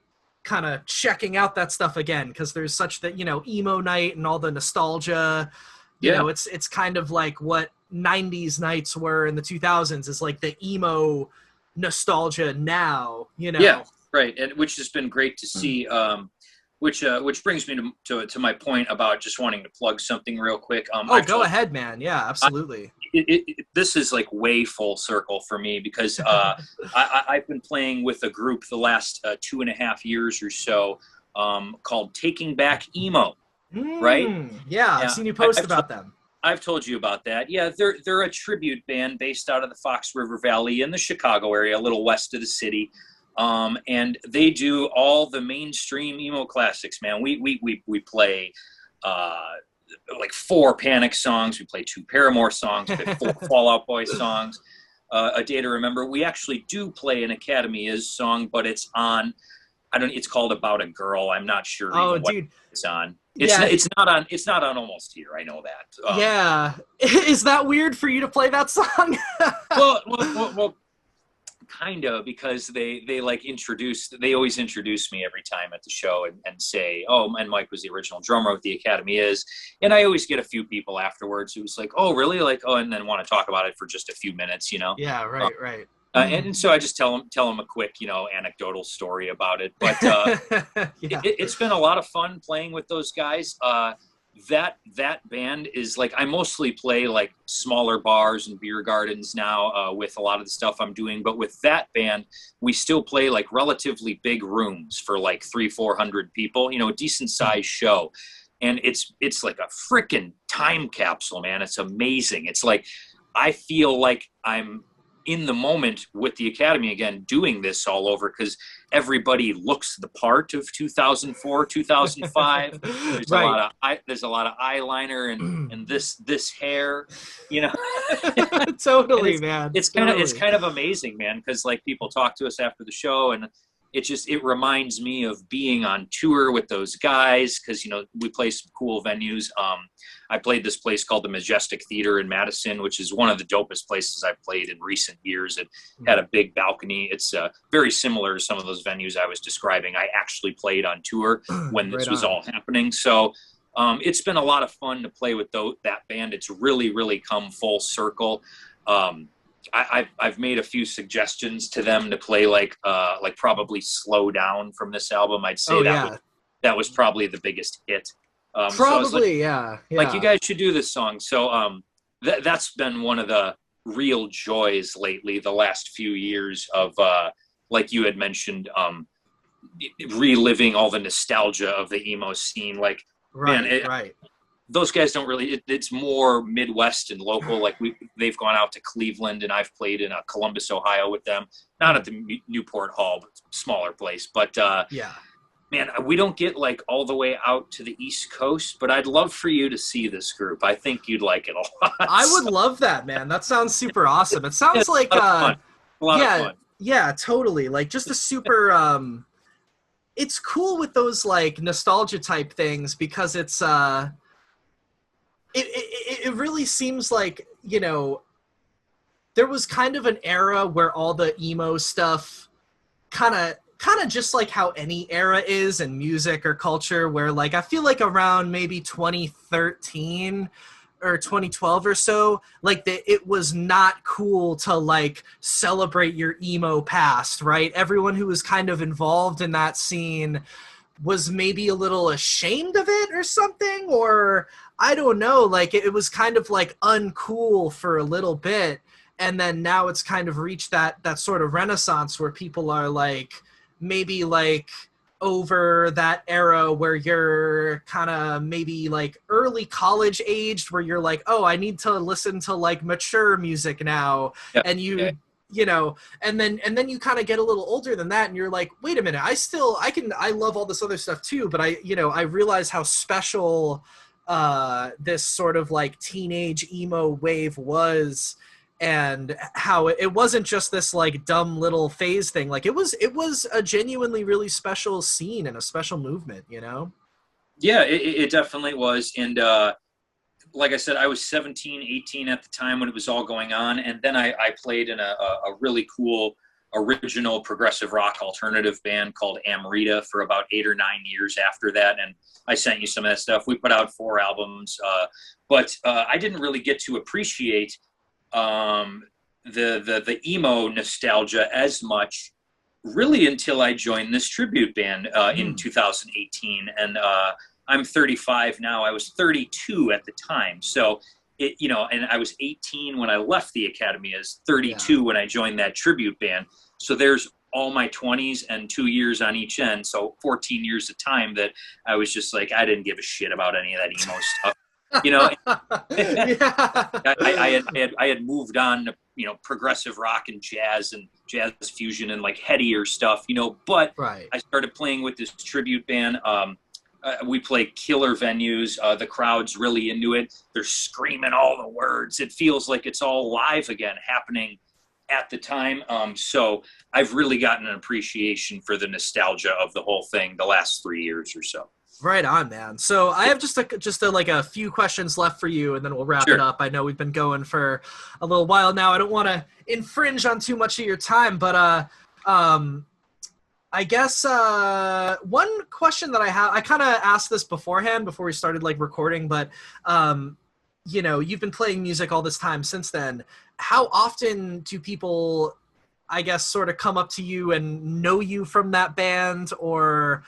kind of checking out that stuff again because there's such that emo night and all the nostalgia. It's kind of like what 90s nights were in the 2000s, is like the emo nostalgia now, Yeah, right, and which has been great to see. Which brings me to my point about just wanting to plug something real quick. Go ahead, man. Yeah, absolutely. This is like way full circle for me because I've been playing with a group the last 2.5 years or so called Taking Back Emo. Right? Yeah, I've seen you post about them. I've told you about that. Yeah, they're a tribute band based out of the Fox River Valley in the Chicago area, a little west of the city. And they do all the mainstream emo classics, man. We play like 4 Panic songs. We play 2 Paramore songs. We play 4 Fall Out Boy songs. A Day to Remember. We actually do play an Academy Is song, but it's on. It's called About a Girl. I'm not sure what it's on. It's not on Almost Here. I know that. Yeah. Is that weird for you to play that song? well, kind of, because they always introduce me every time at the show and say, oh, and Mike was the original drummer of the Academy Is, and I always get a few people afterwards who's like, oh, really? Like, oh, and then want to talk about it for just a few minutes, Yeah, right. And so I just tell them a quick, anecdotal story about it. But it's been a lot of fun playing with those guys. That band is like, I mostly play like smaller bars and beer gardens now with a lot of the stuff I'm doing. But with that band, we still play like relatively big rooms for like 300-400 people, a decent sized show. And it's like a freaking time capsule, man. It's amazing. It's like, I feel like I'm in the moment with the Academy again, doing this all over, because everybody looks the part of 2004, 2005. There's Right. there's a lot of eyeliner and this hair, Totally, man. It's kind of amazing, man, because like people talk to us after the show and it reminds me of being on tour with those guys, because we play some cool venues. I played this place called the Majestic Theater in Madison, which is one of the dopest places I've played in recent years. It had a big balcony. It's very similar to some of those venues I was describing. I actually played on tour when this was all happening. So it's been a lot of fun to play with that band. It's really, really come full circle. I've made a few suggestions to them to play like probably Slow Down from this album. I'd say that was probably the biggest hit. Probably, so like you guys should do this song. So that's been one of the real joys lately, the last few years of like you had mentioned, reliving all the nostalgia of the emo scene. Like, right. Those guys don't really. It's more Midwest and local. Like they've gone out to Cleveland, and I've played in Columbus, Ohio, with them. Not at the Newport Hall, but smaller place. But man, we don't get like all the way out to the East Coast. But I'd love for you to see this group. I think you'd like it a lot. I would love that, man. That sounds super awesome. It sounds like a lot of fun. Yeah, totally. Like just a super. It's cool with those like nostalgia type things because it's It really seems like, there was kind of an era where all the emo stuff kind of just like how any era is in music or culture, where like I feel like around maybe 2013 or 2012 or so, like it was not cool to like celebrate your emo past, right? Everyone who was kind of involved in that scene was maybe a little ashamed of it or something, or I don't know, like it was kind of like uncool for a little bit. And then now it's kind of reached that sort of renaissance where people are like, maybe like over that era where you're kind of maybe like early college aged, where you're like, oh, I need to listen to like mature music now. Yep. And and then you kind of get a little older than that, and you're like, wait a minute, I love all this other stuff too, but I realize how special this sort of like teenage emo wave was, and how it wasn't just this like dumb little phase thing. Like it was a genuinely really special scene and a special movement, Yeah, it definitely was. And like I said, I was 17, 18 at the time when it was all going on. And then I played in a really cool original progressive rock alternative band called Amrita for about 8 or 9 years after that. And I sent you some of that stuff. We put out 4 albums, but I didn't really get to appreciate the emo nostalgia as much really until I joined this tribute band in 2018. And I'm 35 now. I was 32 at the time. So and I was 18 when I left the academy, as 32 when I joined that tribute band. So there's all my 20s and 2 years on each end. So 14 years of time that I was just like, I didn't give a shit about any of that emo stuff. I had moved on to, progressive rock and jazz fusion and like headier stuff, but I started playing with this tribute band. We play killer venues. The crowd's really into it. They're screaming all the words. It feels like it's all live again, happening at the time. So I've really gotten an appreciation for the nostalgia of the whole thing the last 3 years or so. Right on, man. So I have just a few questions left for you, and then we'll wrap it up. I know we've been going for a little while now. I don't want to infringe on too much of your time, but I guess one question that I have, I kind of asked this beforehand before we started like recording, but you've been playing music all this time since then. How often do people, I guess, sort of come up to you and know you from that band, or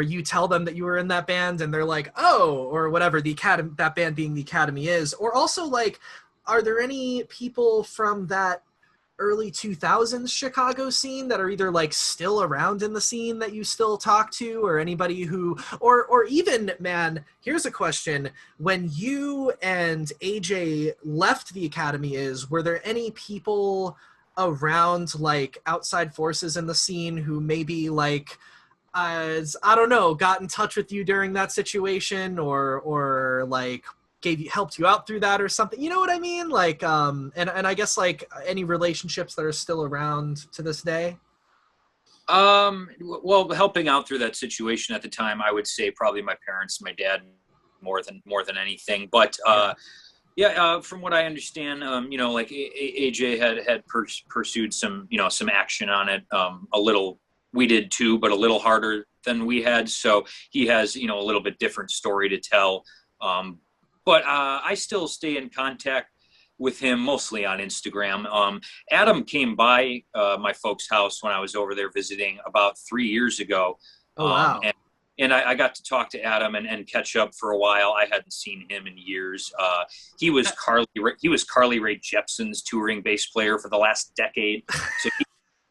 you tell them that you were in that band and they're like, oh, or whatever the academy, that band being the academy is? Or also, like, are there any people from that early 2000s Chicago scene that are either like still around in the scene that you still talk to, or anybody who, or even, man, here's a question. When you and AJ left the academy, were there any people around like outside forces in the scene who maybe like, I don't know, got in touch with you during that situation, or like helped you out through that or something? You know what I mean? Like, and I guess like any relationships that are still around to this day. Well, helping out through that situation at the time, I would say probably my parents, my dad, more than anything. But from what I understand, like AJ had pursued some, some action on it. A little, we did too, but a little harder than we had. So he has, a little bit different story to tell. But I still stay in contact with him mostly on Instagram. Adam came by my folks' house when I was over there visiting about 3 years ago. Oh, wow. And I got to talk to Adam and catch up for a while. I hadn't seen him in years. He was Carly Rae Jepsen's touring bass player for the last decade.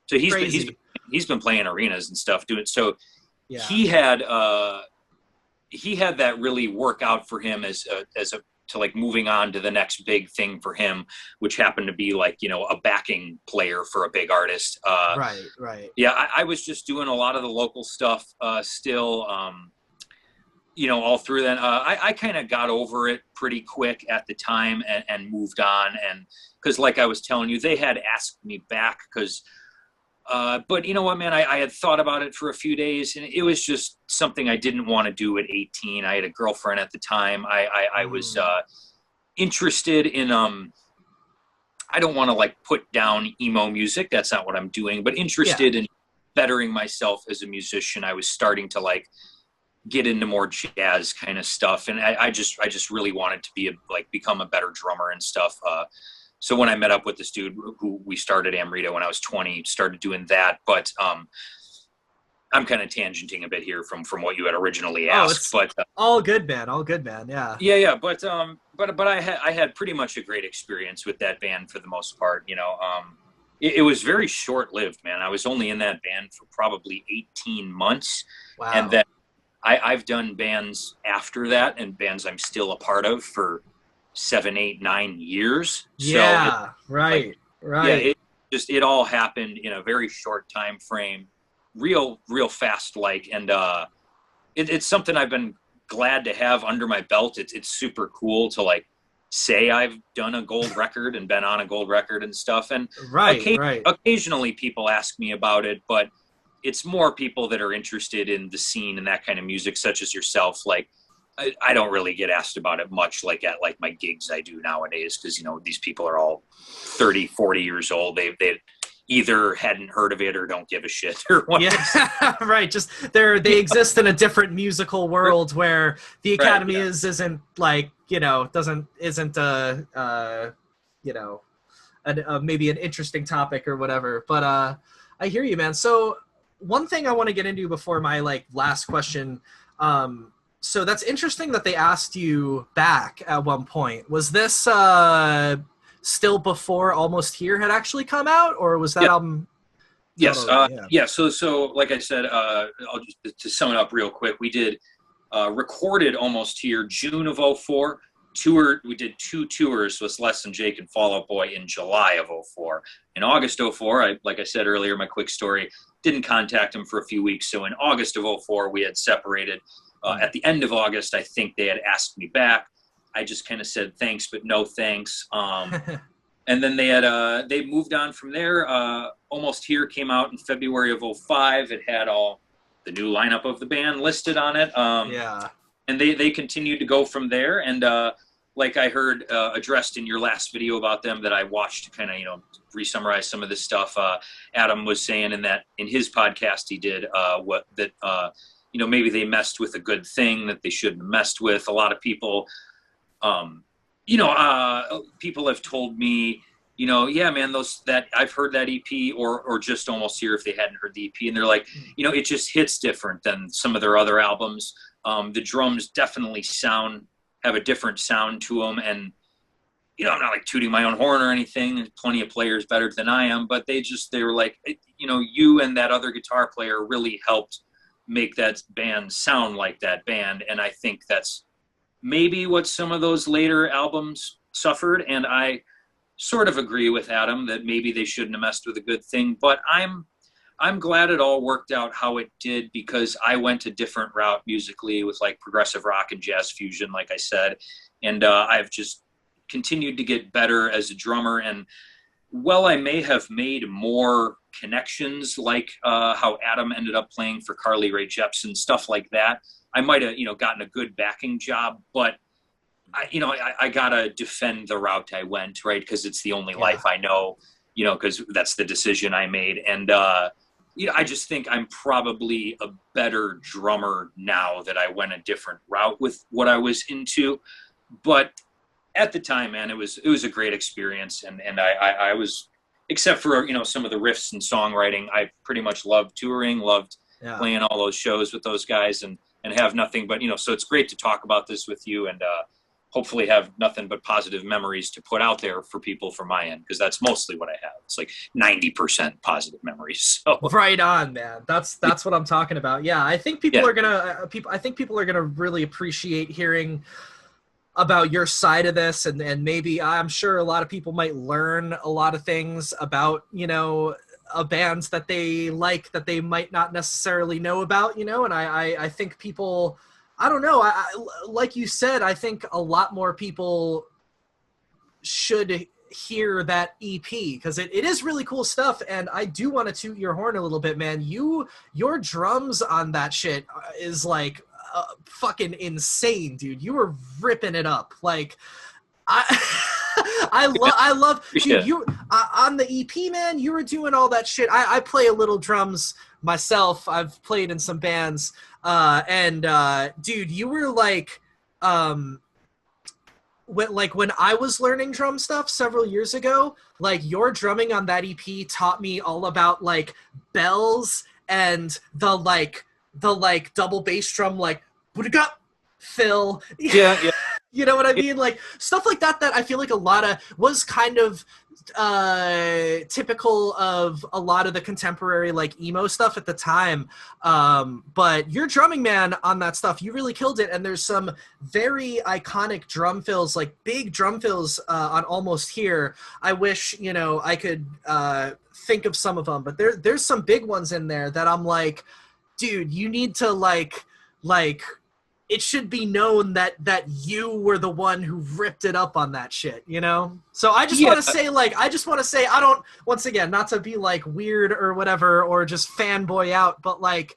So he's been playing arenas and stuff doing. So yeah. He had that really work out for him to like moving on to the next big thing for him, which happened to be like, a backing player for a big artist. Right. Yeah. I was just doing a lot of the local stuff still, all through that. I kind of got over it pretty quick at the time and moved on. And cause like I was telling you, they had asked me back but you know what, man, I had thought about it for a few days and it was just something I didn't want to do at 18. I had a girlfriend at the time. I was interested in, I don't want to like put down emo music. That's not what I'm doing, but interested in bettering myself as a musician. I was starting to like get into more jazz kind of stuff. And I just really wanted to become a better drummer and stuff. So when I met up with this dude who we started Amrita when I was 20, started doing that. But I'm kind of tangenting a bit here from what you had originally asked. But all good, man. All good, man. Yeah. Yeah. But I had pretty much a great experience with that band for the most part. It was very short lived, man. I was only in that band for probably 18 months. Wow. And then I've done bands after that and bands I'm still a part of for 7, 8, 9 years. Yeah. So right. Yeah, it all happened in a very short time frame, real fast, and it's something I've been glad to have under my belt. It's super cool to like say I've done a gold record and been on a gold record and stuff. And occasionally people ask me about it, but it's more people that are interested in the scene and that kind of music, such as yourself. Like, I don't really get asked about it much like at like my gigs I do nowadays because, these people are all 30, 40 years old. They either hadn't heard of it or don't give a shit or whatever. Yeah, right. Just they exist in a different musical world where the Academy isn't like, isn't maybe an interesting topic or whatever. But I hear you, man. So one thing I want to get into before my like last question, so that's interesting that they asked you back at one point. Was this still before Almost Here had actually come out, or was that album? Yes. So like I said, I'll just to sum it up real quick. We did recorded Almost Here June of 2004. We did 2 tours with Less Than Jake and Fall Out Boy in July of 2004. In August 2004, like I said earlier, my quick story, didn't contact him for a few weeks. So in August of 2004, we had separated. At the end of August, I think they had asked me back. I just kind of said thanks, but no thanks. And then they moved on from there. Almost Here came out in February of 2005. It had all the new lineup of the band listed on it. And they continued to go from there. And like I heard addressed in your last video about them that I watched to kind of, re-summarize some of this stuff. Adam was saying in his podcast he did maybe they messed with a good thing that they shouldn't have messed with. A lot of people, people have told me, yeah, man, that I've heard that EP or just Almost Here if they hadn't heard the EP, and they're like, it just hits different than some of their other albums. The drums definitely have a different sound to them, and I'm not like tooting my own horn or anything. There's plenty of players better than I am, but they were like, you and that other guitar player really helped make that band sound like that band. And I think that's maybe what some of those later albums suffered. And I sort of agree with Adam that maybe they shouldn't have messed with a good thing, but I'm glad it all worked out how it did, because I went a different route musically with like progressive rock and jazz fusion, like I said. And I've just continued to get better as a drummer. And while I may have made more connections, like how Adam ended up playing for Carly Rae Jepsen, stuff like that, I might have, gotten a good backing job, but I gotta defend the route I went, right? Because it's the only life I know, because that's the decision I made. And, I just think I'm probably a better drummer now that I went a different route with what I was into. But at the time, man, it was a great experience. And I was, except for, some of the riffs and songwriting, I pretty much loved touring, loved playing all those shows with those guys and have nothing but, so it's great to talk about this with you and, hopefully have nothing but positive memories to put out there for people from my end, because that's mostly what I have. It's like 90% positive memories. So. Right on, man. That's what I'm talking about. Yeah, I think people are gonna really appreciate hearing about your side of this, and maybe I'm sure a lot of people might learn a lot of things about bands that they like that they might not necessarily know about. And I think people. I don't know. I like you said, I think a lot more people should hear that EP because it is really cool stuff. And I do want to toot your horn a little bit, man. Your drums on that shit is like fucking insane, dude. You were ripping it up. Like I love, dude, you on the EP, man, you were doing all that shit. I play a little drums myself. I've played in some bands. Dude, you were like, when I was learning drum stuff several years ago, like your drumming on that EP taught me all about like bells and the double bass drum, like, "Booty-gah," fill. Yeah. You know what I mean? Like stuff like that I feel like a lot of was kind of typical of a lot of the contemporary like emo stuff at the time. But your drumming, man, on that stuff, you really killed it. And there's some very iconic drum fills, like big drum fills on Almost Here. I wish, I could think of some of them, but there's some big ones in there that I'm like, dude, you need to like it should be known that you were the one who ripped it up on that shit, So I just want to say, I don't, once again, not to be like weird or whatever, or just fanboy out, but like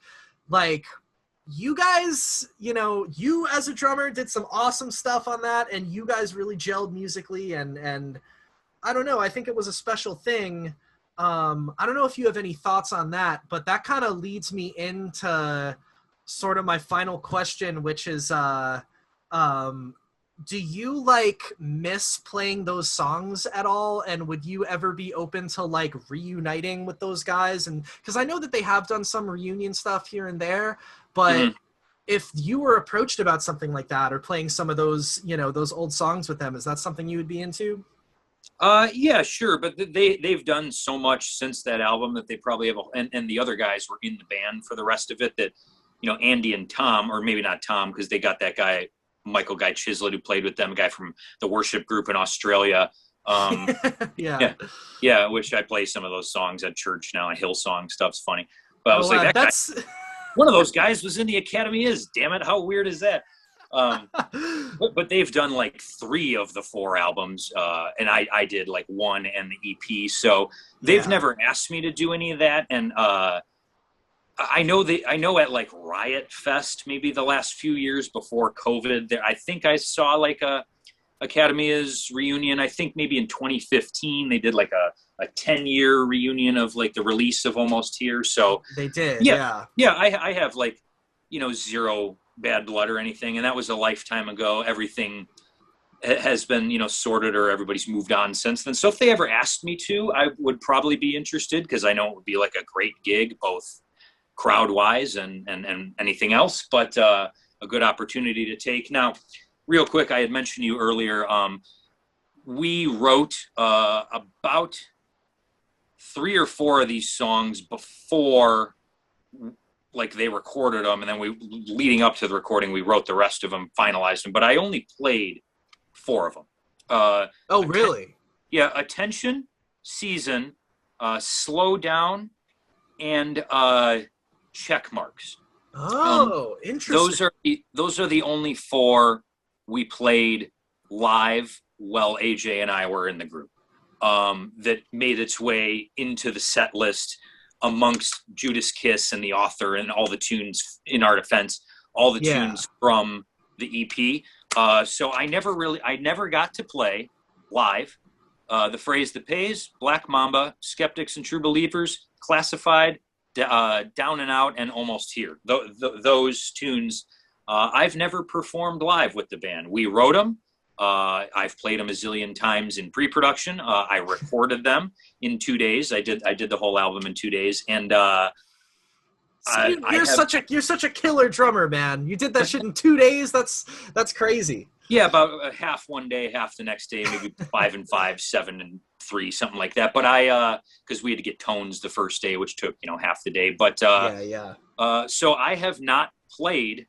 you guys, you as a drummer did some awesome stuff on that, and you guys really gelled musically, and I don't know, I think it was a special thing. I don't know if you have any thoughts on that, but that kind of leads me into sort of my final question, which is do you like miss playing those songs at all, and would you ever be open to like reuniting with those guys? And because I know that they have done some reunion stuff here and there, but if you were approached about something like that or playing some of those those old songs with them, is that something you would be into? Yeah, sure, but they've done so much since that album that they probably have and the other guys were in the band for the rest of it, that Andy and Tom, or maybe not Tom, because they got that guy, Michael Guy Chislett, who played with them, a guy from the Worship group in Australia. Yeah, which I play some of those songs at church now, and Hillsong stuff's funny. But I was like, guy, one of those guys was in the Academy Is. Damn it, how weird is that? But they've done like 3 of the 4 albums, and I did like 1 and the EP. So they've never asked me to do any of that, and I know at like Riot Fest, maybe the last few years before COVID, I think I saw like a Academia's reunion. I think maybe in 2015 they did like a 10-year reunion of like the release of Almost Here. So they did. Yeah. I have like, zero bad blood or anything. And that was a lifetime ago. Everything has been, sorted, or everybody's moved on since then. So if they ever asked me to, I would probably be interested, because I know it would be like a great gig, both crowd-wise and anything else, but a good opportunity to take. Now, real quick, I had mentioned you earlier, we wrote about 3 or 4 of these songs before like they recorded them, and then leading up to the recording, we wrote the rest of them, finalized them, but I only played 4 of them. Really? Yeah, Attention, Season, Slow Down, and Check Marks. Interesting. Those are the only 4 we played live while AJ and I were in the group. that made its way into the set list amongst Judas Kiss and The Author and all the tunes, in our defense, all the tunes from the EP. So I never got to play live. The Phrase That Pays, Black Mamba, Skeptics and True Believers, Classified, Down and Out, and Almost Here. Those tunes, I've never performed live with the band. We wrote them. I've played them a zillion times in pre-production. I recorded them in 2 days. I did the whole album in 2 days, and you're such a killer drummer, man. You did that shit in 2 days. That's crazy. Yeah, about half one day, half the next day, maybe 5 and 5, 7 and 3, something like that. But because we had to get tones the first day, which took half the day. But so I have not played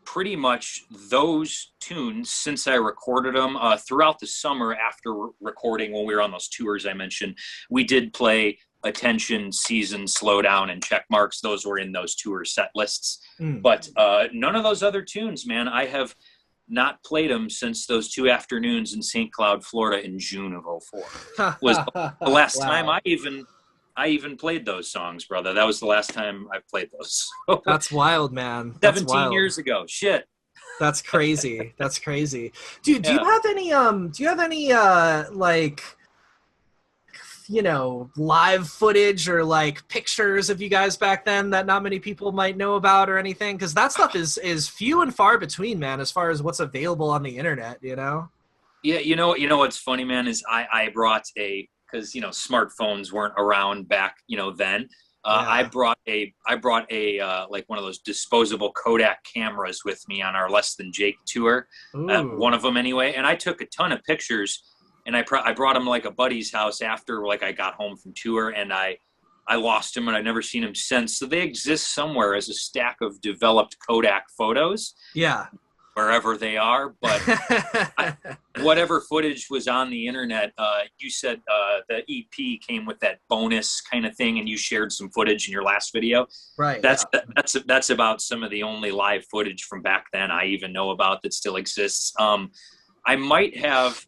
pretty much those tunes since I recorded them. Throughout the summer after recording, when we were on those tours I mentioned, we did play Attention, Season, Slow Down, and Check Marks. Those were in those tour set lists. But none of those other tunes, man. I have not played them since those 2 afternoons in St. Cloud, Florida in June of 2004. Was the last time I even played those songs, brother. That was the last time I played those. That's wild, man. 17 years ago. Shit. That's crazy. That's crazy. Dude, do you have any like, live footage or like pictures of you guys back then that not many people might know about or anything? Because that stuff is few and far between, man, as far as what's available on the internet, Yeah, you know what's funny, man, is I brought because smartphones weren't around back then. I brought a like one of those disposable Kodak cameras with me on our Less Than Jake tour, one of them anyway, and I took a ton of pictures. And I brought him like a buddy's house after I got home from tour, and I lost him, and I've never seen him since. So they exist somewhere as a stack of developed Kodak photos. Yeah. Wherever they are. But whatever footage was on the internet, you said the EP came with that bonus kind of thing, and you shared some footage in your last video. Right. That's about some of the only live footage from back then I even know about that still exists. I might have...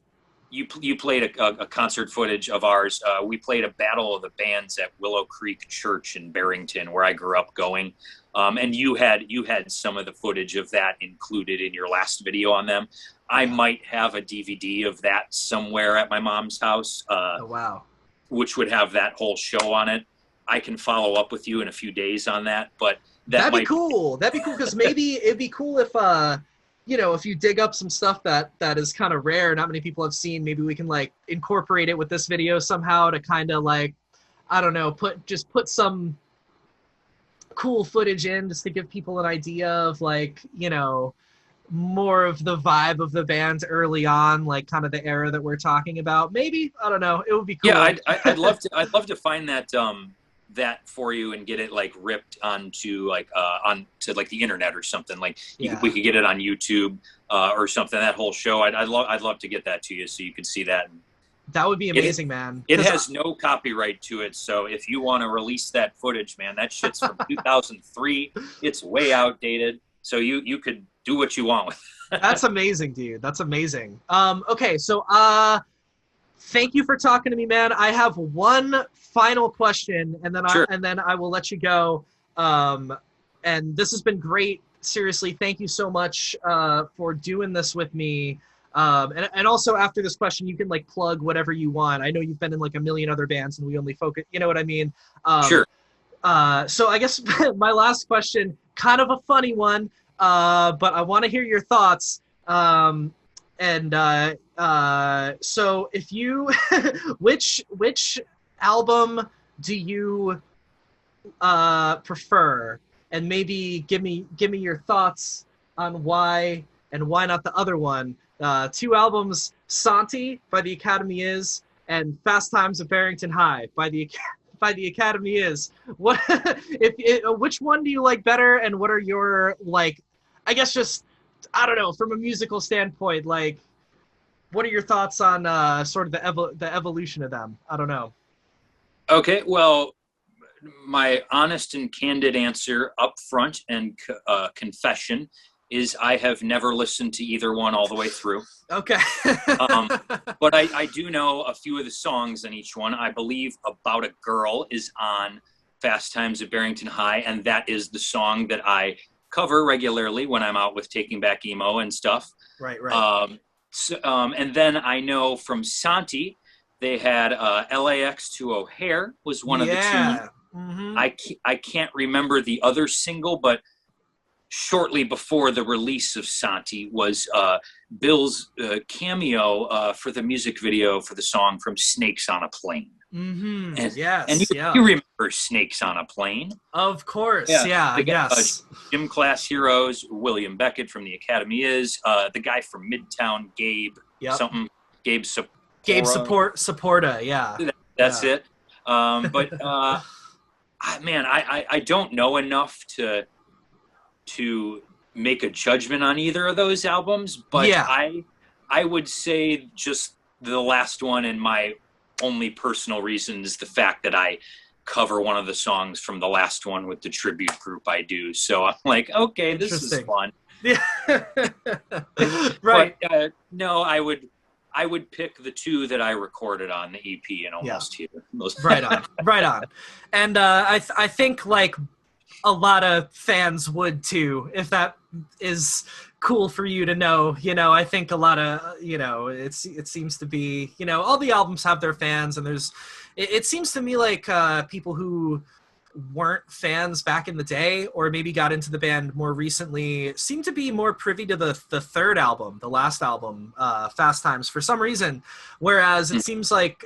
You played a concert footage of ours. We played a Battle of the Bands at Willow Creek Church in Barrington, where I grew up going. And you had some of the footage of that included in your last video on them. I might have a DVD of that somewhere at my mom's house. Oh, wow. Which would have that whole show on it. I can follow up with you in a few days on that, but that'd be cool. That'd be cool, because maybe it'd be cool if if you dig up some stuff that is kind of rare, not many people have seen, maybe we can like incorporate it with this video somehow to kind of like, I don't know, put some cool footage in just to give people an idea of like, more of the vibe of the band early on, like kind of the era that we're talking about. Maybe, I don't know. It would be cool. Yeah, I'd love to find that that for you and get it like ripped onto like onto like the internet or something. Like we could get it on YouTube or something. That whole show, I'd love to get that to you so you could see that. That would be amazing, man. It has no copyright to it, so if you want to release that footage, man, that shit's from 2003. It's way outdated, so you could do what you want with it. That's amazing, dude. That's amazing. Okay, so thank you for talking to me, man. I have one final question, and then I will let you go. And this has been great. Seriously, thank you so much for doing this with me. And also after this question, you can like plug whatever you want. I know you've been in like a million other bands, and we only focus. You know what I mean? Sure. So I guess my last question, kind of a funny one, but I want to hear your thoughts. So if you, which album do you prefer? And maybe give me your thoughts on why and why not the other one. 2 albums, Santi by the Academy Is, and Fast Times at Barrington High by the Academy Is. What which one do you like better, and what are your like? I guess just, I don't know, from a musical standpoint, like, what are your thoughts on sort of the evolution of them? I don't know. Okay, well, my honest and candid answer up front and confession is I have never listened to either one all the way through. Okay. But I do know a few of the songs in each one. I believe About a Girl is on Fast Times at Barrington High, and that is the song that I cover regularly when I'm out with Taking Back Emo and stuff. Right. And then I know from Santi, they had LAX to O'Hare was one of the tunes. Mm-hmm. I can't remember the other single, but shortly before the release of Santi was Bill's cameo for the music video for the song from Snakes on a Plane. Mm-hmm. And, yes. and you remember Snakes on a Plane? Of course. Yeah. Yes. Gym Class Heroes, William Beckett from the Academy is, the guy from Midtown, Gabe, something, Gabe Sapora. Gabe Supporta, yeah. That's it. But man, I don't know enough to make a judgment on either of those albums, but I would say just the last one, and my only personal reason is the fact that I cover one of the songs from the last one with the tribute group I do. So I'm like, okay, this is fun. Yeah. Right. But, no, I would pick the two that I recorded on the EP and almost here. Right on. And I think like a lot of fans would too, if that is cool for you to know. I think a lot of, it seems to be, all the albums have their fans, and it seems to me like people who weren't fans back in the day, or maybe got into the band more recently, seem to be more privy to the third album, the last album, Fast Times, for some reason. Whereas it seems like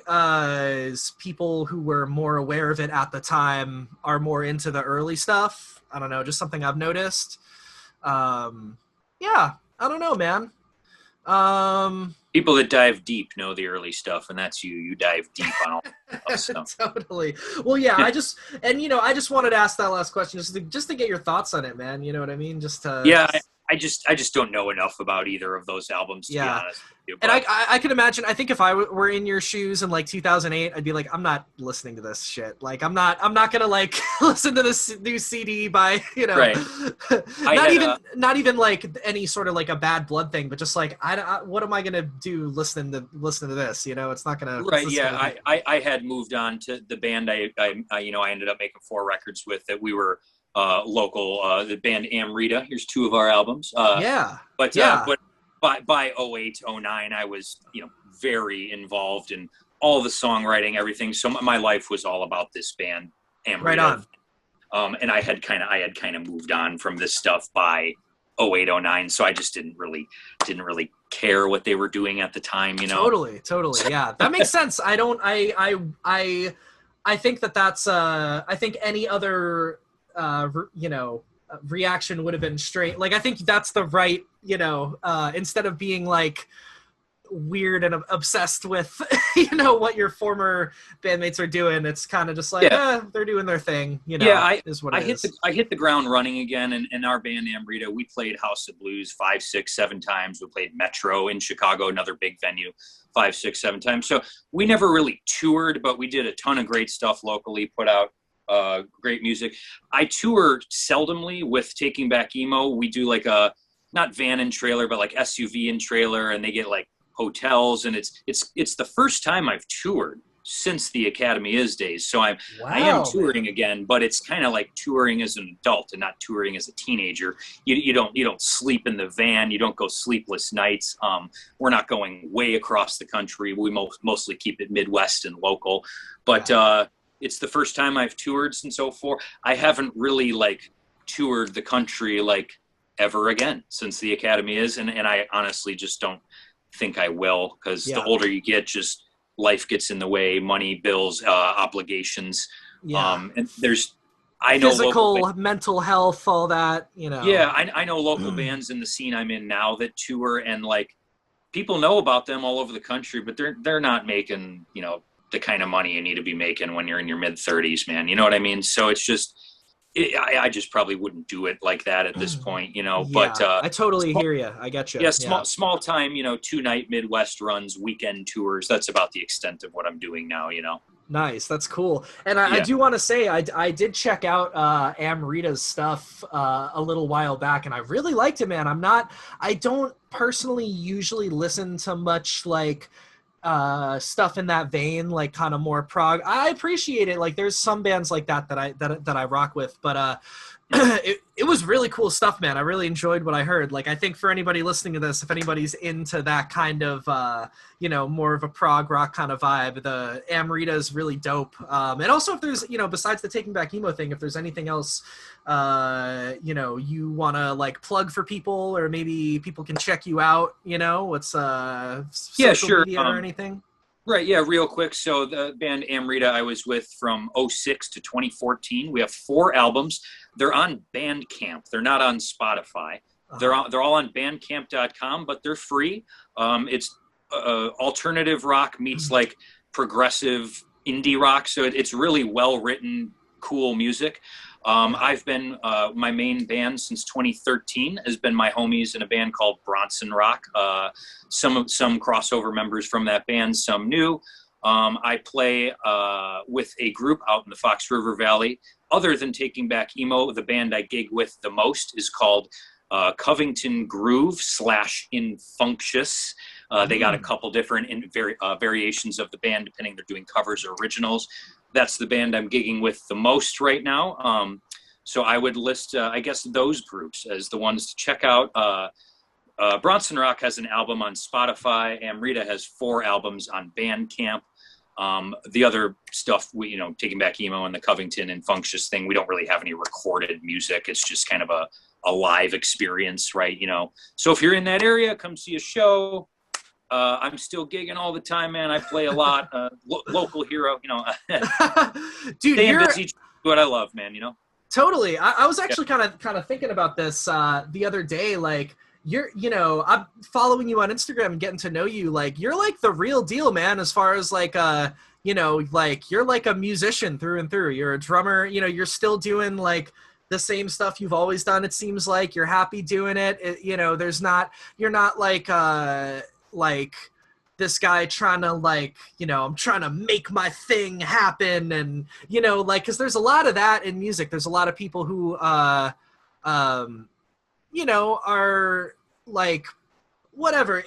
people who were more aware of it at the time are more into the early stuff. I don't know, just something I've noticed. Yeah, I don't know, man. People that dive deep know the early stuff, and that's you. You dive deep on all that stuff. Totally. Well, yeah, I just wanted to ask that last question just to get your thoughts on it, man. You know what I mean? I just don't know enough about either of those albums, to be honest with you. And I can imagine, I think if I were in your shoes in like 2008, I'd be like, I'm not listening to this shit. Like, I'm not going to like listen to this new CD by, Right. not even like any sort of like a Bad Blood thing, but just like, what am I going to do listening to this? It's not going to. Right. Yeah. I had moved on to the band. I ended up making 4 records with that. We were local, the band Amrita. Here's 2 of our albums. But by 08, 09, I was, very involved in all the songwriting, everything. So my life was all about this band, Amrita. Right on. And I had kind of moved on from this stuff by 08, 09. So I just didn't really care what they were doing at the time, Totally. Yeah, that makes sense. I think that's I think any other reaction would have been straight. Like, I think that's the right, instead of being like weird and obsessed with, what your former bandmates are doing, it's kind of just like, they're doing their thing, is what it is. I hit the ground running again, and in our band Amrita, we played House of Blues 5, 6, 7 times. We played Metro in Chicago, another big venue, 5, 6, 7 times. So we never really toured, but we did a ton of great stuff locally, put out great music. I tour seldomly with Taking Back Emo. We do like a, not van and trailer, but like SUV and trailer, and they get like hotels, and it's the first time I've toured since the Academy Is days. So I am touring again, but it's kind of like touring as an adult and not touring as a teenager. You don't sleep in the van. You don't go sleepless nights. We're not going way across the country. We mostly keep it Midwest and local, but it's the first time I've toured since 04. I haven't really like toured the country like ever again since the Academy Is, and I honestly just don't think I will, because the older you get, just life gets in the way, money, bills, obligations. And I know physical, mental health, all that, Yeah, I know local bands in the scene I'm in now that tour, and like people know about them all over the country, but they're not making, the kind of money you need to be making when you're in your mid-30s, man. You know what I mean? So it's just, I just probably wouldn't do it like that at this point, but I totally hear you. I get you. Yeah, small time, 2-night Midwest runs, weekend tours. That's about the extent of what I'm doing now, Nice. That's cool. And I do want to say, I did check out Amrita's stuff a little while back, and I really liked it, man. I don't personally usually listen to much like stuff in that vein, like kind of more prog. I appreciate it. Like there's some bands like that I rock with, but it was really cool stuff, man. I really enjoyed what I heard. Like I think for anybody listening to this, if anybody's into that kind of more of a prog rock kind of vibe, the Amrita is really dope. And also if there's besides the Taking Back Emo thing, if there's anything else you want to like plug for people, or maybe people can check you out, what's social media or anything. Right, yeah, real quick. So the band Amrita I was with from 2006 to 2014. We have 4 albums. They're on Bandcamp. They're not on Spotify. They're all on bandcamp.com, but they're free. It's alternative rock meets like progressive indie rock. So it's really well-written, cool music. I've been, my main band since 2013 has been my homies in a band called Bronson Rock. Some crossover members from that band, some new. I play with a group out in the Fox River Valley. Other than Taking Back Emo, the band I gig with the most is called Covington Groove /Infunctious. They got a couple different variations of the band, depending they're doing covers or originals. That's the band I'm gigging with the most right now. So I would list, I guess, those groups as the ones to check out. Bronson Rock has an album on Spotify. Amrita has 4 albums on Bandcamp. The other stuff, Taking Back Emo and the Covington and Functious thing, we don't really have any recorded music. It's just kind of a live experience, right? So if you're in that area, come see a show. I'm still gigging all the time, man. I play a lot. Local hero, Dude, staying busy, what I love, man. Totally. I was actually kind of thinking about this the other day. Like I'm following you on Instagram and getting to know you. Like you're like the real deal, man. As far as like like you're like a musician through and through. You're a drummer. You're still doing like the same stuff you've always done. It seems like you're happy doing it. You're not like this guy trying to like, I'm trying to make my thing happen. And, like, cause there's a lot of that in music. There's a lot of people who, are like, whatever.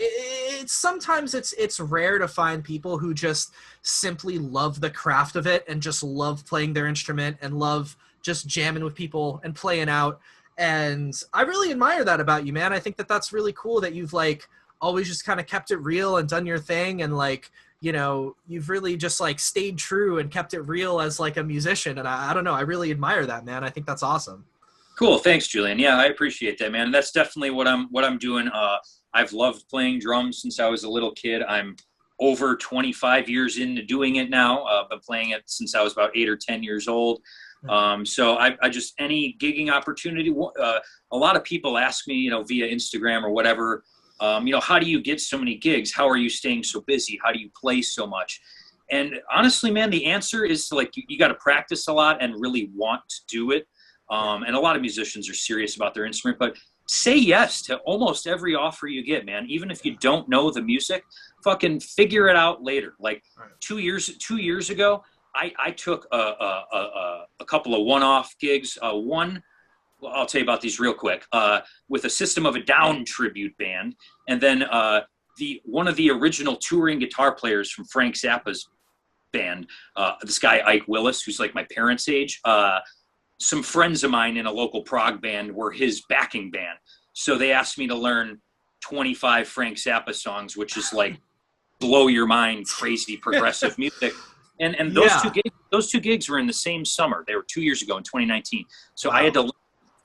Sometimes it's rare to find people who just simply love the craft of it and just love playing their instrument and love just jamming with people and playing out. And I really admire that about you, man. I think that that's really cool that you've like, always just kind of kept it real and done your thing. And like, you've really just like stayed true and kept it real as like a musician. And I don't know, I really admire that, man. I think that's awesome. Cool. Thanks, Julian. Yeah, I appreciate that, man. That's definitely what I'm doing. I've loved playing drums since I was a little kid. I'm over 25 years into doing it now. I've been playing it since I was about 8 or 10 years old. So I just, any gigging opportunity, a lot of people ask me, via Instagram or whatever, how do you get so many gigs? How are you staying so busy? How do you play so much? And honestly, man, the answer is to like, you got to practice a lot and really want to do it. And a lot of musicians are serious about their instrument, but say yes to almost every offer you get, man. Even if you don't know the music, fucking figure it out later. Like 2 years ago, I took a couple of one-off gigs. Well, I'll tell you about these real quick, with a System of a Down tribute band. And then one of the original touring guitar players from Frank Zappa's band, this guy, Ike Willis, who's like my parents' age, some friends of mine in a local prog band were his backing band. So they asked me to learn 25 Frank Zappa songs, which is like blow your mind, crazy progressive music. And those two gigs were in the same summer. They were 2 years ago in 2019. So I had to learn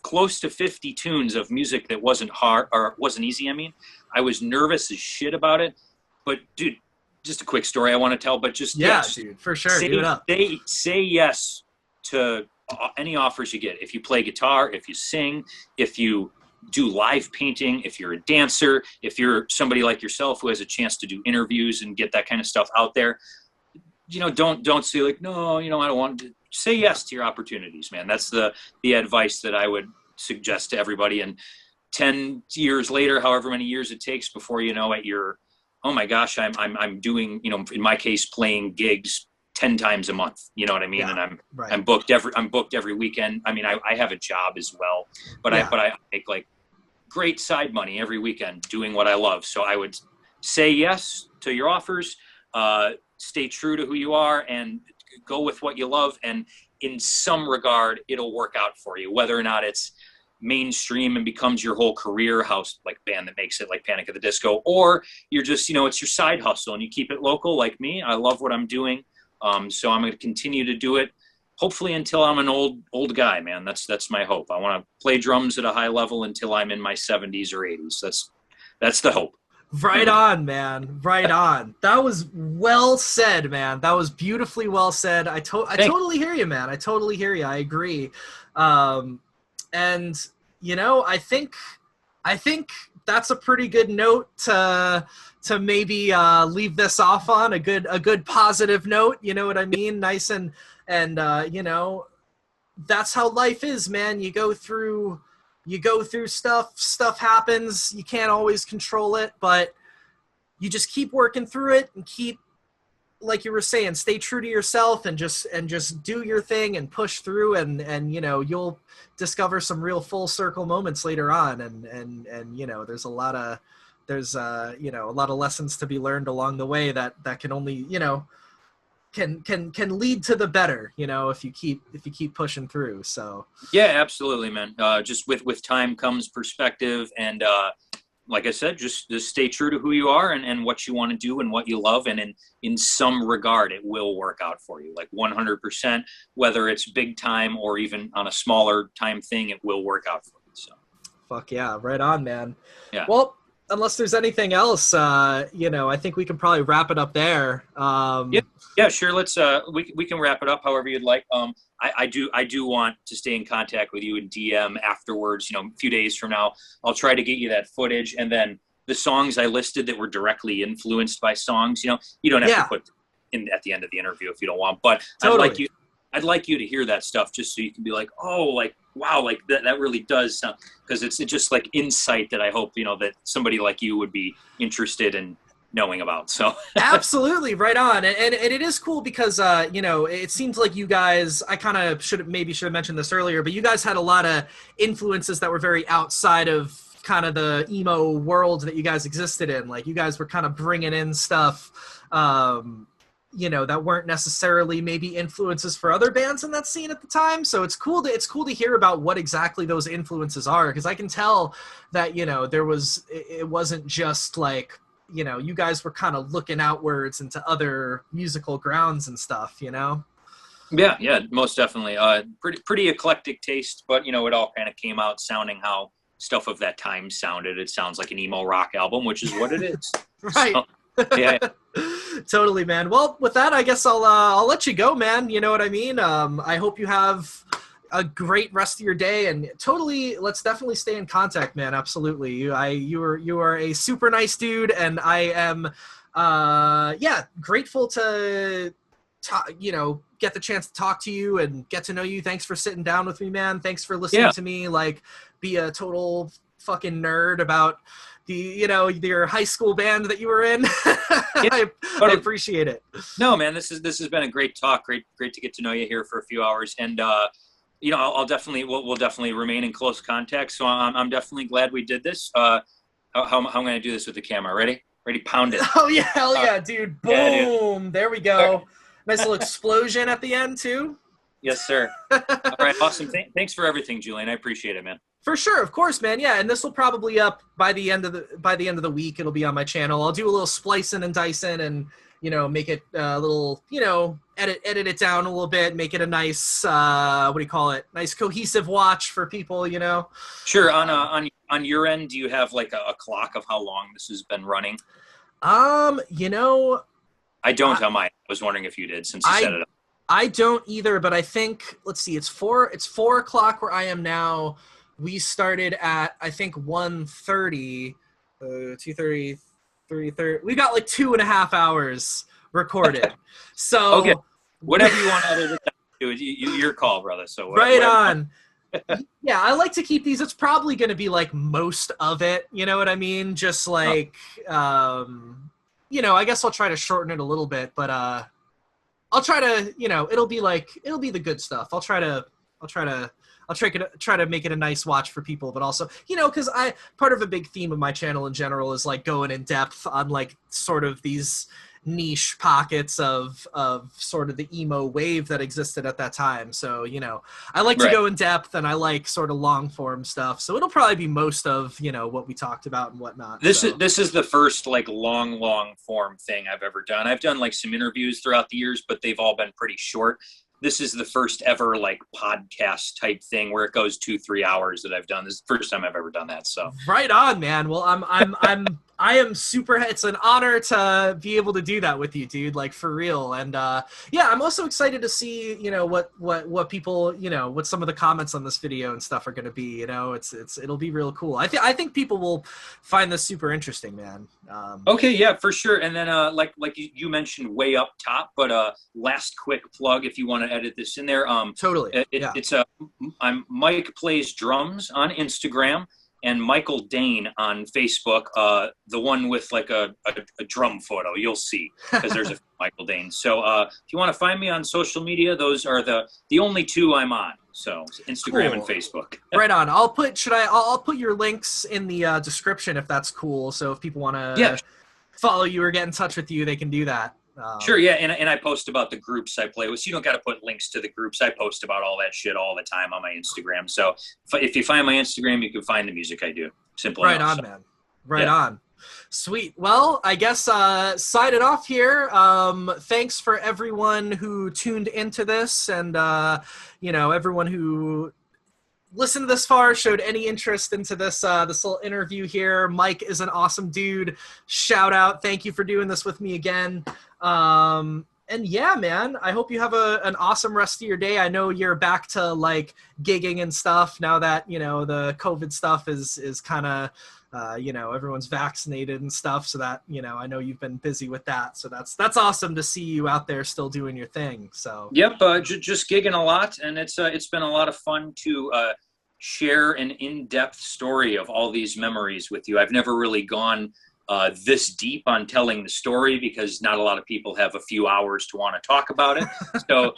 close to 50 tunes of music that wasn't hard or wasn't easy. I mean, I was nervous as shit about it, but dude, just a quick story I want to tell, but just, dude, for sure. Say yes to any offers you get. If you play guitar, if you sing, if you do live painting, if you're a dancer, if you're somebody like yourself who has a chance to do interviews and get that kind of stuff out there, don't say like, no, I don't want to. Say yes to your opportunities, man. That's the advice that I would suggest to everybody. And 10 years later, however many years it takes before you know it, you're, oh my gosh, I'm doing, in my case, playing gigs 10 times a month, you know what I mean? Yeah, And right. I'm booked every weekend. I mean, I have a job as well, but Yeah. I make like great side money every weekend doing what I love. So I would say yes to your offers, stay true to who you are, and go with what you love. And in some regard, it'll work out for you, whether or not it's mainstream and becomes your whole career house, like band that makes it, like Panic at the Disco, or you're just, it's your side hustle and you keep it local like me. I love what I'm doing. So I'm going to continue to do it, hopefully until I'm an old guy, man. That's my hope. I want to play drums at a high level until I'm in my 70s or 80s. That's the hope. Right on, man. Right on. That was well said, man. That was beautifully well said. I totally hear you, man. I totally hear you. I agree. And I think that's a pretty good note to maybe leave this off on, a good positive note. You know what I mean? Nice and that's how life is, man. You go through stuff happens. You can't always control it, but you just keep working through it and keep, like you were saying, stay true to yourself and just do your thing and push through, and you'll discover some real full circle moments later on, and there's a lot of lessons to be learned along the way that can only can lead to the better, if you keep pushing through. So yeah, absolutely, man. Just with time comes perspective, and like I said, just stay true to who you are and what you want to do and what you love, and in some regard it will work out for you, like 100%, whether it's big time or even on a smaller time thing, it will work out for you. So fuck yeah, right on, man. Yeah, well, unless there's anything else, I think we can probably wrap it up there. Yeah, sure. Let's we can wrap it up however you'd like. I do want to stay in contact with you and DM afterwards. A few days from now, I'll try to get you that footage, and then the songs I listed that were directly influenced by songs. You don't have to put in at the end of the interview if you don't want, but totally. I'd like you to hear that stuff just so you can be like, oh, like, wow, like that really does sound, because it's just like insight that I hope, that somebody like you would be interested in knowing about. So absolutely, right on. And it is cool because, it seems like you guys, I kind of should have mentioned this earlier, but you guys had a lot of influences that were very outside of kind of the emo world that you guys existed in. Like you guys were kind of bringing in stuff, that weren't necessarily maybe influences for other bands in that scene at the time. So it's cool to hear about what exactly those influences are, because I can tell that, it wasn't just like, you guys were kind of looking outwards into other musical grounds and stuff, Yeah, most definitely. Pretty eclectic taste, but it all kind of came out sounding how stuff of that time sounded. It sounds like an emo rock album, which is what it is. Right. So, yeah. Totally, man. Well, with that, I guess I'll let you go, man. You know what I mean? I hope you have a great rest of your day, and totally, let's definitely stay in contact, man. Absolutely. You are a super nice dude, and I am grateful to get the chance to talk to you and get to know you. Thanks for sitting down with me, man. Thanks for listening to me like be a total fucking nerd about your high school band that you were in. I appreciate it. No, man, this has been a great talk. Great to get to know you here for a few hours, and we'll definitely remain in close contact. So I'm definitely glad we did this. How I'm going to do this with the camera? Ready, pound it. Oh yeah, hell yeah, dude! Boom, yeah, dude. There we go. Nice little explosion at the end too. Yes, sir. All right, awesome. Thanks for everything, Julian. I appreciate it, man. For sure, of course, man. Yeah, and this will probably up by the end of the week. It'll be on my channel. I'll do a little splicing and dicing, and make it a little, edit it down a little bit, make it a nice nice cohesive watch for people. Sure. On your end, do you have like a clock of how long this has been running? I don't on mine. I was wondering if you did, since you set it up. I don't either, but I think, let's see, it's 4:00 where I am now. We started at, I think, 1:30, 2:30, 3:30. We got like 2.5 hours recorded. So okay, whatever you want to edit it down to, your call, brother. So right on. Yeah, I like to keep these. It's probably going to be like most of it. You know what I mean? Just like, I guess I'll try to shorten it a little bit, but I'll I'll try to, it'll be the good stuff. I'll try to make it a nice watch for people, but also, because part of a big theme of my channel in general is like going in depth on like sort of these niche pockets of sort of the emo wave that existed at that time. So, I like to go in depth, and I like sort of long form stuff. So it'll probably be most of, what we talked about and whatnot. This is the first like long form thing I've ever done. I've done like some interviews throughout the years, but they've all been pretty short. This is the first ever like podcast type thing where it goes 2-3 hours that I've done. This is the first time I've ever done that. So right on, man. Well, I am super. It's an honor to be able to do that with you, dude. Like for real. And I'm also excited to see what people what some of the comments on this video and stuff are going to be. It'll be real cool. I think people will find this super interesting, man. Okay, yeah, for sure. And then like you mentioned way up top, but last quick plug if you want to edit this in there. Totally. It's I'm Mike Plays Drums on Instagram. And Michael Dane on Facebook, the one with like a drum photo, you'll see, because there's a Michael Dane. So if you want to find me on social media, those are the only two I'm on. So Instagram and Facebook. Right on. I'll put your links in the description if that's cool. So if people want to follow you or get in touch with you, they can do that. Sure, yeah, and I post about the groups I play with. So you don't got to put links to the groups. I post about all that shit all the time on my Instagram. So if you find my Instagram, you can find the music I do. Simple right enough, on, man. Right on. Sweet. Well, I guess sign it off here. Thanks for everyone who tuned into this, and everyone who listened this far, showed any interest into this little interview here. Mike is an awesome dude. Shout out. Thank you for doing this with me again. And yeah, man, I hope you have an awesome rest of your day. I know you're back to like gigging and stuff now that, the COVID stuff is kind of, everyone's vaccinated and stuff. So that, I know you've been busy with that. So that's awesome to see you out there still doing your thing. So yep, just gigging a lot. And it's been a lot of fun to share an in-depth story of all these memories with you. I've never really gone this deep on telling the story because not a lot of people have a few hours to want to talk about it. So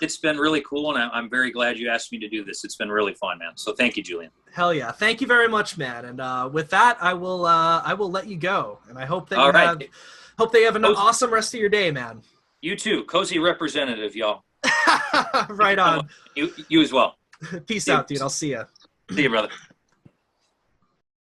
it's been really cool, and I'm very glad you asked me to do this. It's been really fun, man. So thank you, Julian. Hell yeah. Thank you very much, man. And with that, I will let you go. And I hope that you have an awesome rest of your day, man. You too. Cozy representative, y'all. Right on. You as well. Peace out, dude. I'll see ya. See you, brother.